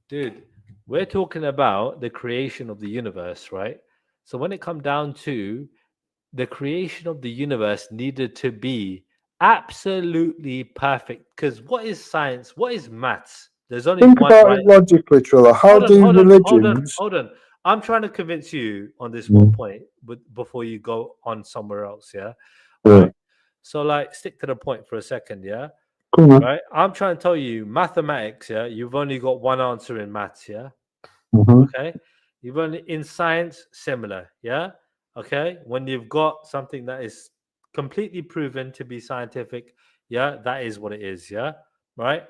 Dude, we're talking about the creation of the universe, right? So when it comes down to the creation of the universe needed to be absolutely perfect. Because what is science? What is maths? There's only Think one about right. it logically, Trilla. How do religions... Hold on. I'm trying to convince you on this one point, but before you go on somewhere else, right? So, like, stick to the point for a second, Cool, right? I'm trying to tell you, mathematics, you've only got one answer in maths, okay. You've only in science, similar, okay. When you've got something that is completely proven to be scientific, that is what it is, right.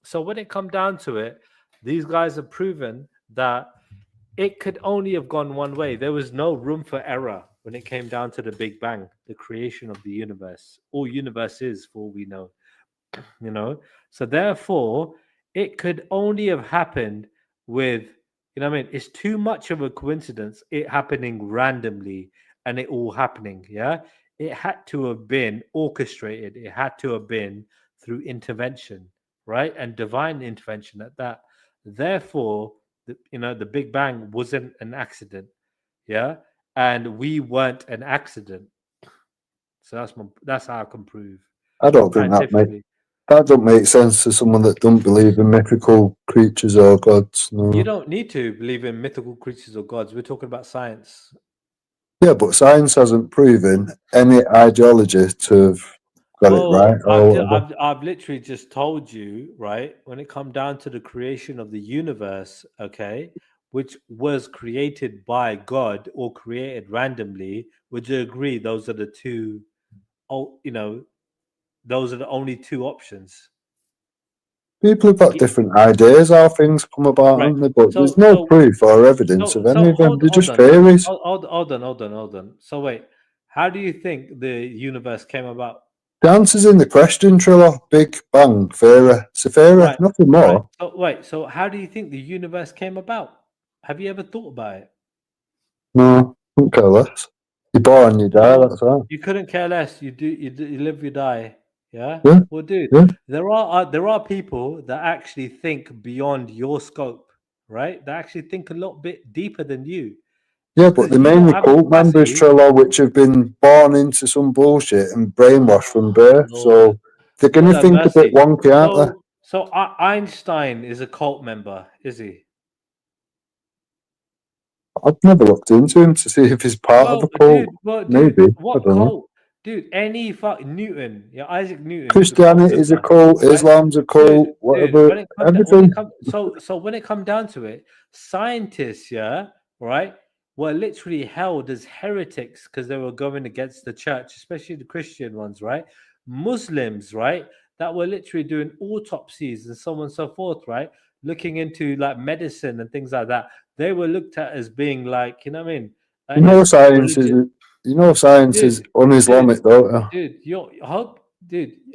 So when it comes down to it, these guys have proven that it could only have gone one way. There was no room for error when it came down to the Big Bang, the creation of the universe. All universe is, for all we know, So therefore, it could only have happened with, it's too much of a coincidence, it happening randomly and it all happening, It had to have been orchestrated. It had to have been through intervention, right? And divine intervention at that. Therefore, the Big Bang wasn't an accident, and we weren't an accident. So that's how I can prove. I don't think that don't make sense to someone that don't believe in mythical creatures or gods. No. You don't need to believe in mythical creatures or gods. We're talking about science. Yeah, but science hasn't proven any ideology to have got it right. I've literally just told you, right? When it comes down to the creation of the universe, okay, which was created by God or created randomly, would you agree those are the two? Those are the only two options. People have got different ideas how things come about, haven't they? But there's no proof or evidence of any of them. They're just theories. Hold on. So wait, how do you think the universe came about? The answer's in the question, Trilla. Big Bang, Theory, Sephira, nothing more. Right. So how do you think the universe came about? Have you ever thought about it? No, couldn't care less. You're born, you die, that's all. You couldn't care less. You live, you die. Yeah. Well, dude, there are people that actually think beyond your scope, right? They actually think a lot bit deeper than you. Yeah, but the mainly cult members, Trilla, which have been born into some bullshit and brainwashed from birth, so they're going to think a bit wonky, aren't they? So Einstein is a cult member, is he? I've never looked into him to see if he's part of a cult. Maybe. What I don't know. cult? Dude, any fucking Newton, Isaac Newton. Christianity is a cult, right? Islam's a cult, whatever, everything. So when it comes down to it, scientists, right, were literally held as heretics because they were going against the church, especially the Christian ones, right? Muslims, right, that were literally doing autopsies and so on and so forth, right, looking into like medicine and things like that. They were looked at as being like, you know what I mean? Like, science is un-Islamic, though. Dude,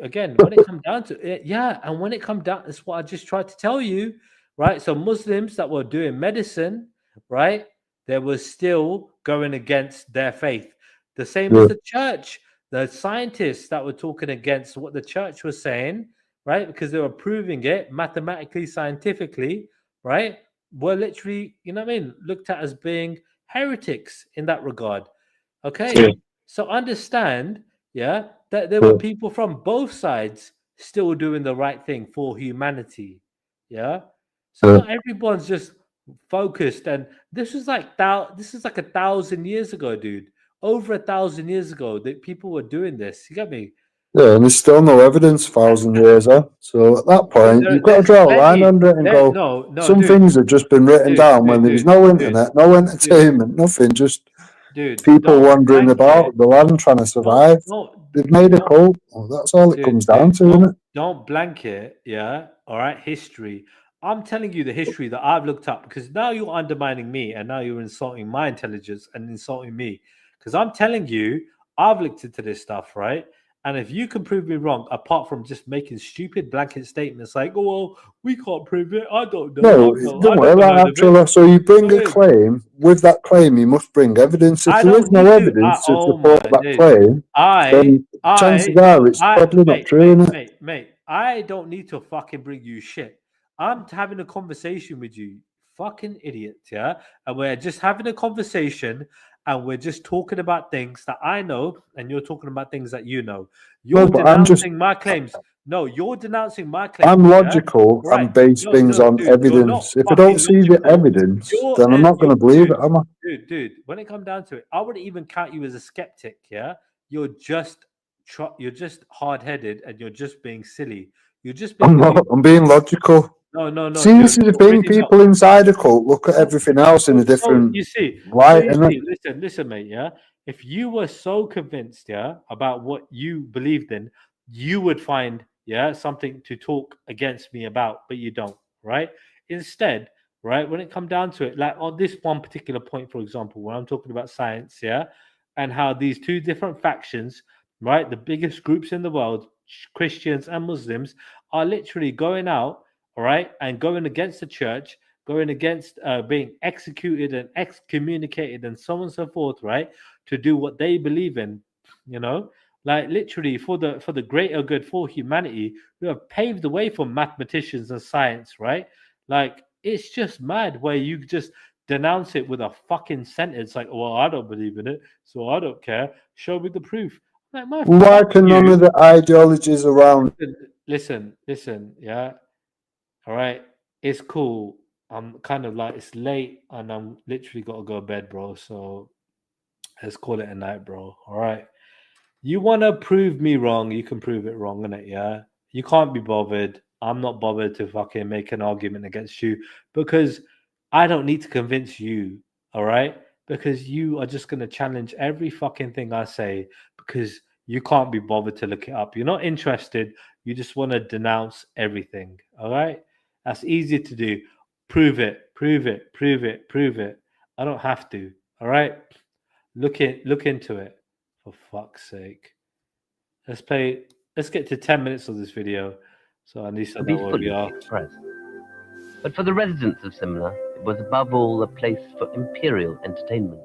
again, when it comes down to it, and when it comes down, that's what I just tried to tell you, right? So Muslims that were doing medicine, right, they were still going against their faith. The same as the church. The scientists that were talking against what the church was saying, right, because they were proving it mathematically, scientifically, right, were literally, you know what I mean, looked at as being heretics in that regard. Okay, so understand, that there were people from both sides still doing the right thing for humanity. So not everyone's just focused, and this is like 1,000 years ago, dude. Over 1,000 years ago, that people were doing this. You get me? Yeah, and there's still no evidence 1,000 years on. So at that point, you've got to draw a line under it and go, some things have just been written down when there was no internet, no entertainment, nothing, just people wandering about the land trying to survive. They've made a cult. Well, that's all it comes down to, isn't it? Don't blanket, all right, history. I'm telling you the history that I've looked up, because now you're undermining me and now you're insulting my intelligence and insulting me. Because I'm telling you, I've looked into this stuff, right? And if you can prove me wrong, apart from just making stupid blanket statements like, "Oh, well, we can't prove it. I don't know." No, don't worry about that, Trilla. So you bring a claim. With that claim, you must bring evidence. If there is no evidence to support that claim, then chances are it's probably not true, isn't it? Mate, I don't need to fucking bring you shit. I'm having a conversation with you, fucking idiot, and we're just having a conversation. And we're just talking about things that I know, and you're talking about things that you know. You're denouncing my claims. No, you're denouncing my claims. I'm logical and base things on evidence. If I don't see the evidence, then I'm not going to believe it, am I? Dude, when it comes down to it, I wouldn't even count you as a skeptic, You're just hard-headed and you're just being silly. You're just being... I'm being logical. No. See, this is the thing. People inside a cult look at everything else in a different light. Listen, mate. If you were so convinced, about what you believed in, you would find, something to talk against me about, but you don't, right? Instead, right, when it comes down to it, like on this one particular point, for example, when I'm talking about science, and how these two different factions, right, the biggest groups in the world, Christians and Muslims, are literally going out, all right, and going against the church, going against being executed and excommunicated and so on and so forth, right, to do what they believe in, like literally for the greater good, for humanity, who have paved the way for mathematicians and science, right? Like, it's just mad where you just denounce it with a fucking sentence like, "Well, I don't believe in it, so I don't care. Show me the proof." Like, why can none of the ideologies around... Listen, all right, it's cool. I'm kind of like, it's late and I'm literally got to go to bed, bro. So let's call it a night, bro. All right. You want to prove me wrong, you can prove it wrong, innit? You can't be bothered. I'm not bothered to fucking make an argument against you, because I don't need to convince you, all right? Because you are just going to challenge every fucking thing I say, because you can't be bothered to look it up. You're not interested. You just want to denounce everything, all right? That's easy to do. Prove it. I don't have to. All right. Look into it. For fuck's sake. Let's get to 10 minutes of this video. So at least I know where we are. But for the residents of Simla, it was above all a place for imperial entertainment.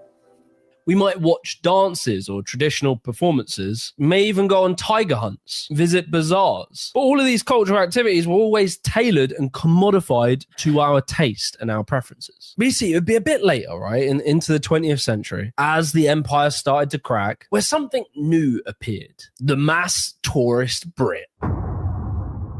We might watch dances or traditional performances, may even go on tiger hunts, visit bazaars. But all of these cultural activities were always tailored and commodified to our taste and our preferences. But you see, it would be a bit later, right, into the 20th century, as the empire started to crack, where something new appeared. The mass tourist Brit.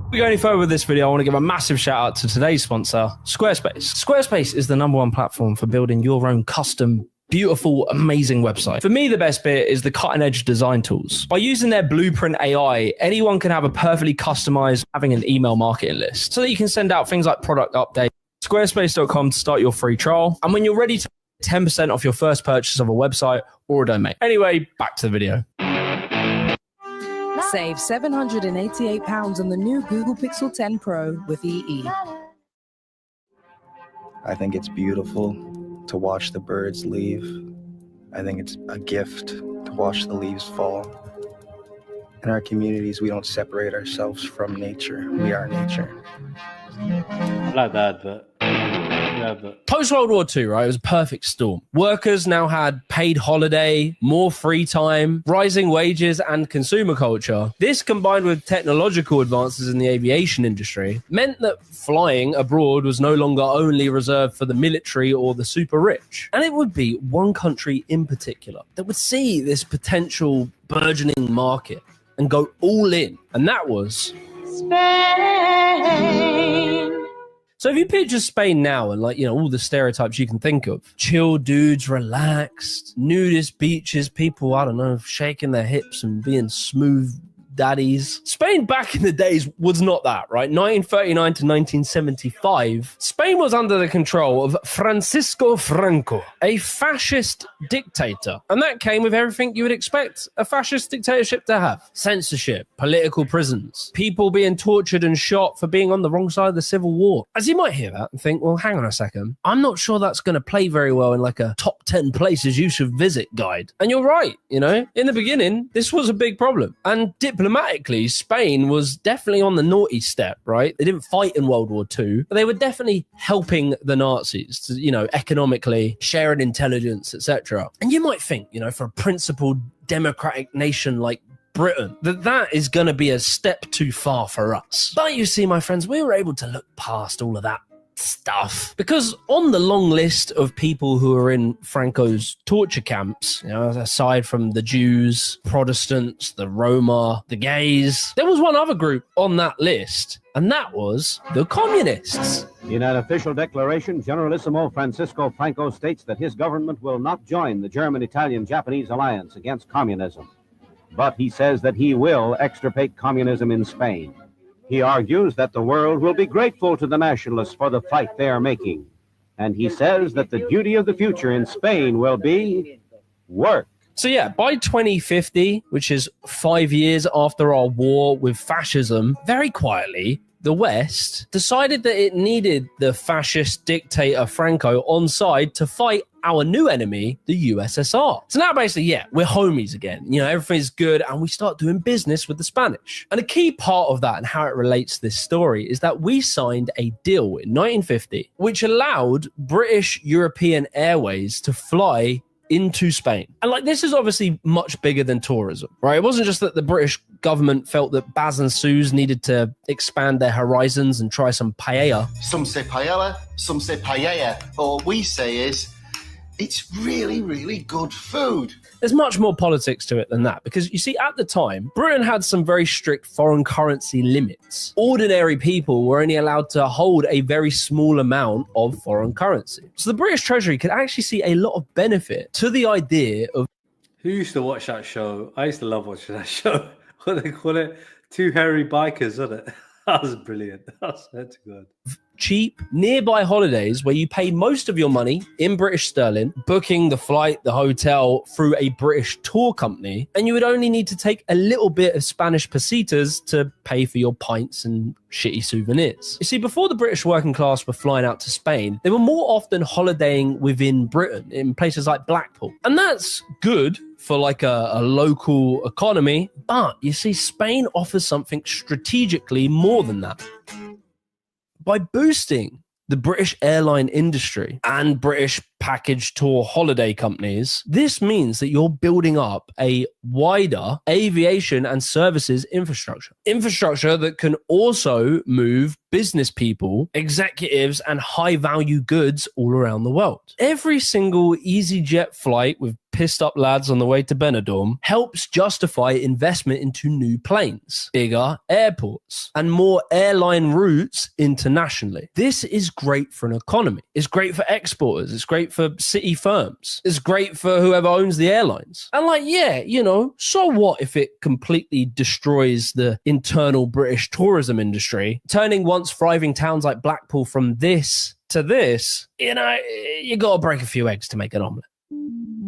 Before we go any further with this video, I want to give a massive shout out to today's sponsor, Squarespace. Squarespace is the #1 platform for building your own custom, beautiful, amazing website. For me, the best bit is the cutting edge design tools. By using their Blueprint AI, anyone can have a perfectly customized having an email marketing list so that you can send out things like product updates. Squarespace.com to start your free trial. And when you're ready to 10% off your first purchase of a website or a domain. Anyway, back to the video. Save £788 on the new Google Pixel 10 Pro with EE. I think it's beautiful to watch the birds leave. I think it's a gift to watch the leaves fall. In our communities, we don't separate ourselves from nature. We are nature. I like that, but Post-World War II, right, it was a perfect storm. Workers now had paid holiday, more free time, rising wages, and consumer culture. This, combined with technological advances in the aviation industry, meant that flying abroad was no longer only reserved for the military or the super rich. And it would be one country in particular that would see this potential burgeoning market and go all in, and that was Spain. So if you picture Spain now and, like, you know, all the stereotypes you can think of, chill dudes, relaxed, nudist beaches, people, I don't know, shaking their hips and being smooth daddies. Spain back in the days was not that, right? 1939 to 1975, Spain was under the control of Francisco Franco, a fascist dictator. And that came with everything you would expect a fascist dictatorship to have. Censorship, political prisons, people being tortured and shot for being on the wrong side of the Civil War. As you might hear that and think, well, hang on a second, I'm not sure that's going to play very well in like a top 10 places you should visit guide. And you're right, you know, in the beginning, this was a big problem. And diplomatically, Spain was definitely on the naughty step, right? They didn't fight in World War II, but they were definitely helping the Nazis to, you know, economically, sharing intelligence, etc. And you might think, you know, for a principled democratic nation like Britain, that is going to be a step too far for us. But you see, my friends, we were able to look past all of that stuff, because on the long list of people who are in Franco's torture camps, you know, aside from the Jews, Protestants, the Roma, the gays, there was one other group on that list, and that was the communists. In an official declaration, Generalissimo Francisco Franco states that his government will not join the German-Italian-Japanese alliance against communism, but he says that he will extirpate communism in Spain. He argues that the world will be grateful to the nationalists for the fight they are making. And he says that the duty of the future in Spain will be work. So yeah, by 2050, which is 5 years after our war with fascism, very quietly, the West decided that it needed the fascist dictator Franco on side to fight our new enemy, the USSR. So now basically, yeah, we're homies again. You know, everything's good and we start doing business with the Spanish. And a key part of that and how it relates to this story is that we signed a deal in 1950, which allowed British European Airways to fly into Spain. And like, this is obviously much bigger than tourism, right? It wasn't just that the British government felt that Baz and Suze needed to expand their horizons and try some paella. Some say paella, some say paella. But what we say is, it's really, really good food. There's much more politics to it than that, because you see, at the time, Britain had some very strict foreign currency limits. Ordinary people were only allowed to hold a very small amount of foreign currency. So the British Treasury could actually see a lot of benefit to the idea of... Who used to watch that show? I used to love watching that show. What they call it? Two hairy bikers, wasn't it? That was brilliant. That's good. Cheap, nearby holidays where you pay most of your money in British sterling, booking the flight, the hotel through a British tour company, and you would only need to take a little bit of Spanish pesetas to pay for your pints and shitty souvenirs. You see, before the British working class were flying out to Spain, they were more often holidaying within Britain in places like Blackpool. And that's good for like a local economy, but you see, Spain offers something strategically more than that. By boosting the British airline industry and British package tour holiday companies, this means that you're building up a wider aviation and services infrastructure. Infrastructure that can also move business people, executives, and high-value goods all around the world. Every single EasyJet flight with pissed up lads on the way to Benidorm helps justify investment into new planes, bigger airports, and more airline routes internationally. This is great for an economy. It's great for exporters. It's great for city firms. It's great for whoever owns the airlines. And like, yeah, you know, so what if it completely destroys the internal British tourism industry, turning once thriving towns like Blackpool from this to this? You know, you got to break a few eggs to make an omelette.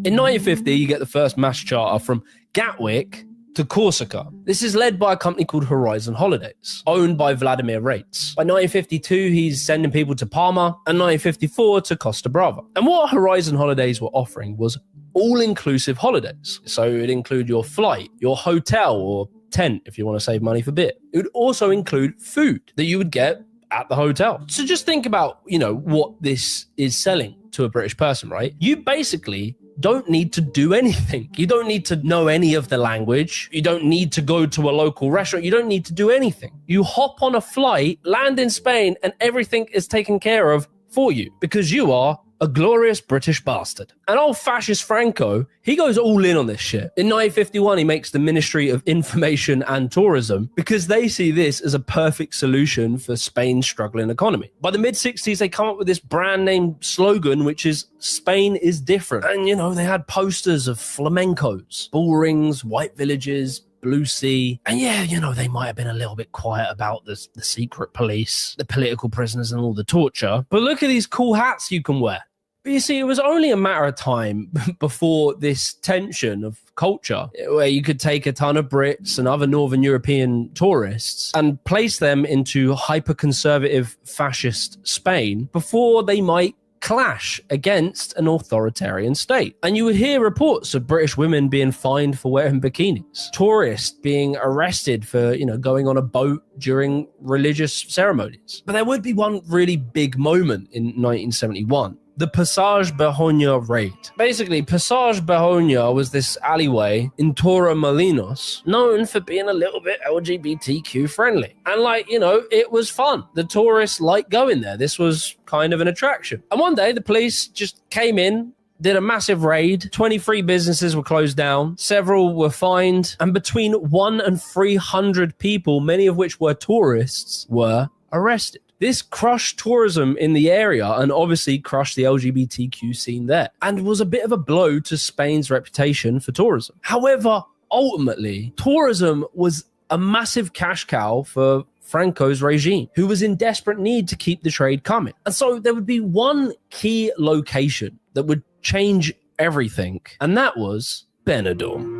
In 1950, you get the first mass charter from Gatwick to Corsica. This is led by a company called Horizon Holidays, owned by Vladimir Rates. By 1952, he's sending people to Palma, and 1954 to Costa Brava. And what Horizon Holidays were offering was all-inclusive holidays. So it would include your flight, your hotel, or tent if you want to save money for beer. It would also include food that you would get at the hotel. So just think about, you know, what this is selling to a British person, right? You basically don't need to do anything. You don't need to know any of the language. You don't need to go to a local restaurant. You don't need to do anything. You hop on a flight, land in Spain, and everything is taken care of for you because you are a glorious British bastard. And old fascist Franco, he goes all in on this shit. In 1951, he makes the Ministry of Information and Tourism because they see this as a perfect solution for Spain's struggling economy. By the mid-60s, they come up with this brand name slogan, which is Spain is different. And, you know, they had posters of flamencos, bull rings, white villages, Blue Sea. And yeah, you know, they might have been a little bit quiet about the secret police, the political prisoners and all the torture. But look at these cool hats you can wear. But you see, it was only a matter of time before this tension of culture, where you could take a ton of Brits and other Northern European tourists and place them into hyper-conservative fascist Spain before they might clash against an authoritarian state. And you would hear reports of British women being fined for wearing bikinis, tourists being arrested for, you know, going on a boat during religious ceremonies. But there would be one really big moment in 1971. The Passage Begoña raid. Basically, Passage Begoña was this alleyway in Torremolinos known for being a little bit LGBTQ friendly. And like, you know, it was fun. The tourists liked going there. This was kind of an attraction. And one day the police just came in, did a massive raid. 23 businesses were closed down. Several were fined. And between 100 and 300 people, many of which were tourists, were arrested. This crushed tourism in the area and obviously crushed the LGBTQ scene there and was a bit of a blow to Spain's reputation for tourism. However, ultimately, tourism was a massive cash cow for Franco's regime, who was in desperate need to keep the trade coming. And so there would be one key location that would change everything, and that was Benidorm.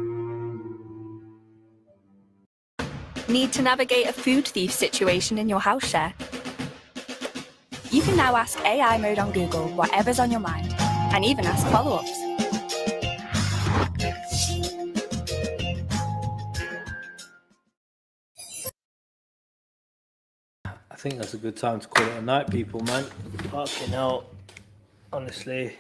Need to navigate a food thief situation in your house share? You can now ask AI mode on Google whatever's on your mind, and even ask follow-ups. I think that's a good time to call it a night, people, man. Fucking hell. Honestly.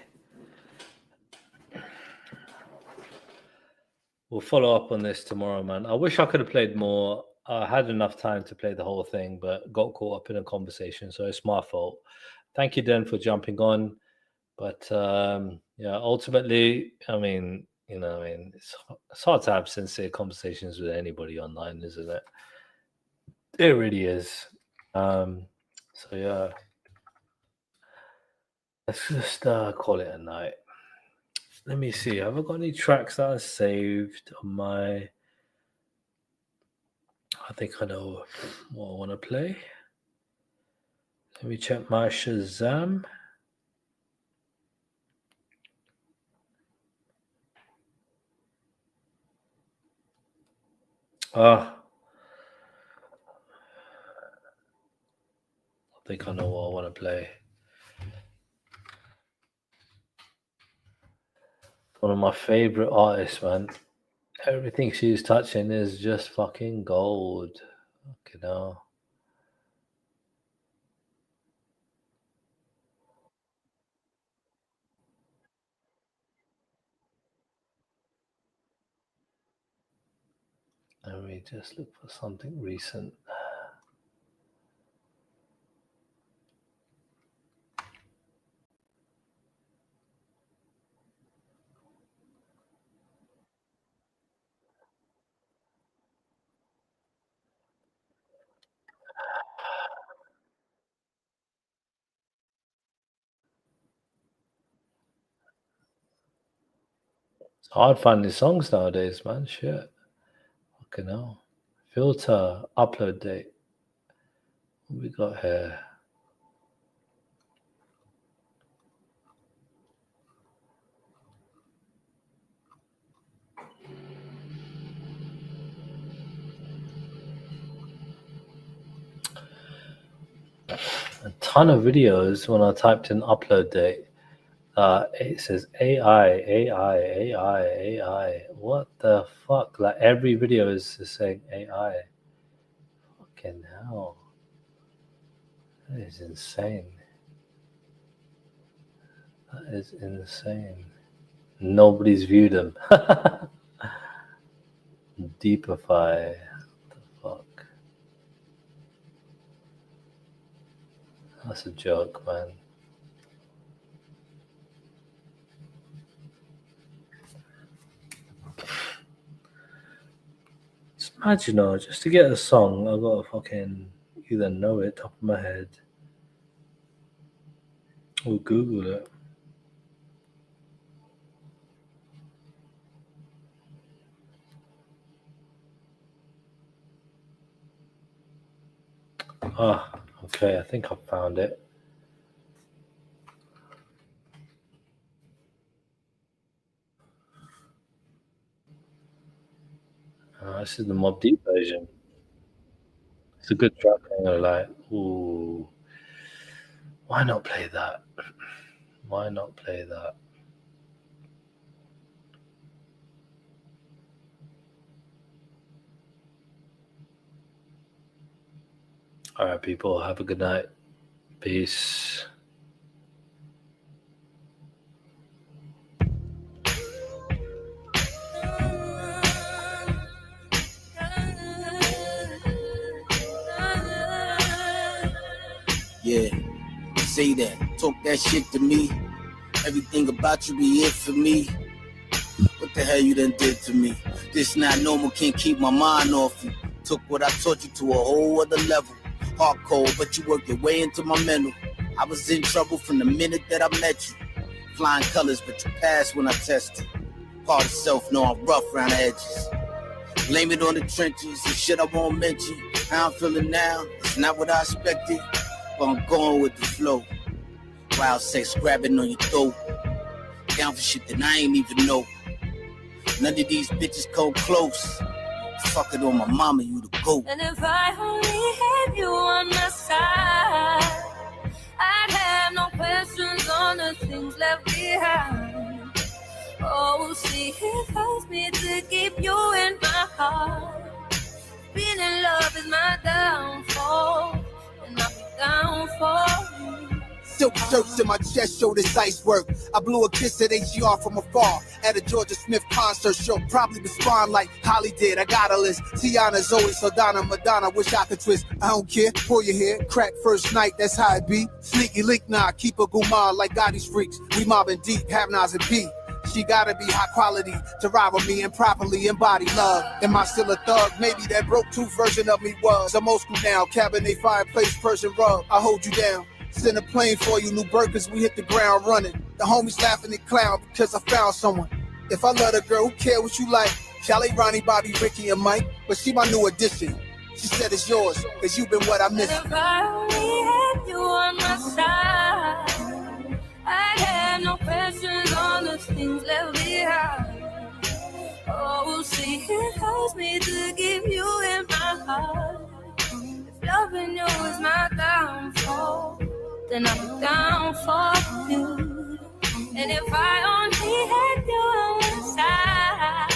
We'll follow up on this tomorrow, man. I wish I could have played more. I had enough time to play the whole thing, but got caught up in a conversation, so it's my fault. Thank you, Den, for jumping on. But yeah, ultimately, I mean, you know, I mean, it's hard to have sincere conversations with anybody online, isn't it? It really is. So yeah, let's just call it a night. Let me see. Have I got any tracks that are saved on my? I think I know what I want to play. Let me check my Shazam. I think I know what I want to play. One of my favorite artists, man. Everything she's touching is just fucking gold. Fucking hell. Let me just look for something recent. It's hard finding songs nowadays, man. Shit. Fucking hell. Filter, upload date. What we got here? A ton of videos when I typed in upload date. It says AI. What the fuck? Like every video is saying AI. Fucking hell. That is insane. That is insane. Nobody's viewed them. Deepify. What the fuck? That's a joke, man. Just imagine, just to get a song, I gotta fucking either know it top of my head or Google it. Okay, I think I found it. This is the Mobb Deep version. It's a good track, I'm gonna lie. Ooh. Why not play that? Why not play that? All right, people, have a good night. Peace. Yeah, say that, talk that shit to me. Everything about you be it for me. What the hell you done did to me? This not normal, can't keep my mind off you. Took what I taught you to a whole other level. Hardcore, but you worked your way into my mental. I was in trouble from the minute that I met you. Flying colors, but you passed when I tested. Part of self, know I'm rough around the edges. Blame it on the trenches, and shit I won't mention. How I'm feeling now, it's not what I expected. But I'm going with the flow. Wild sex grabbing on your throat. Down for shit that I ain't even know. None of these bitches come close. Fuck it on my mama, you the GOAT. And if I only had you on my side, I'd have no questions on the things left behind. Oh, see, it hurts me to keep you in my heart. Being in love is my downfall, and I'll be down for you. Silk shirts in my chest show this ice work. I blew a kiss at HGR from afar at a Georgia Smith concert show. Probably respond like Holly did. I got a list. Tiana, Zoe, Saldana, Madonna. Wish I could twist. I don't care. Pull your hair. Crack first night. That's how it be. Sneaky leak nah. Keep a gumar like Gotti's freaks. We mobbing deep. Have Nas and P. She gotta be high quality to ride with me and properly embody love. Am I still a thug? Maybe that broke tooth version of me was. I'm old school now. Cabinet fireplace Persian rug. I hold you down. Send a plane for you, new Burkers, we hit the ground running. The homies laughing and clown because I found someone. If I love a girl, who care what you like? Charlie, Ronnie, Bobby, Ricky, and Mike, but she my new addition. She said it's yours, cause you've been what I missed. And if I only had you on my side, I'd have no questions on the things left behind. Oh, see, it hurts me to keep you in my heart. If loving you is my downfall, then I'll be down for you. And if I only had you on my side,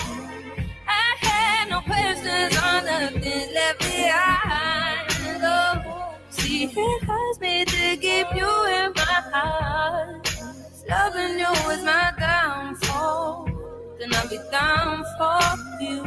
I had no questions on the things left behind. Oh, see, it hurts me to keep you in my heart. If loving you is my downfall, then I'll be down for you.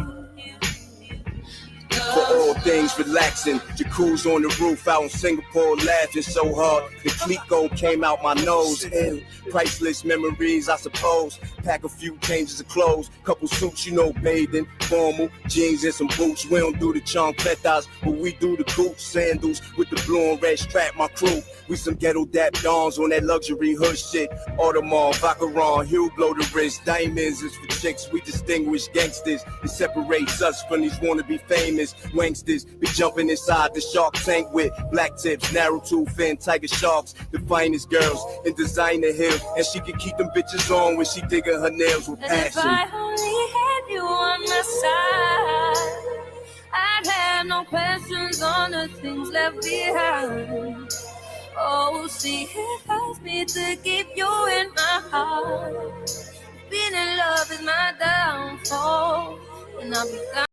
For all things relaxing. Jacuzzi on the roof out in Singapore, laughing so hard the Clico came out my nose. And priceless memories, I suppose. Pack a few changes of clothes, couple suits, you know, bathing, formal jeans and some boots. We don't do the chancletas, but we do the cool sandals with the blue and red strap. My crew, we some ghetto dap dons on that luxury hood shit. Audemars, Vacheron, Hugh blow the wrist. Diamonds is for chicks, we distinguish gangsters. It separates us from these wannabe famous wanksters. Be jumping inside the shark tank with black tips, narrow tooth fin, tiger sharks. The finest girls in designer hill, and she can keep them bitches on when she digging her nails with passion. If I only had you on my side, I'd have no questions on the things left behind. Oh, see, it hurts me to keep you in my heart. Being in love is my downfall, and I'll be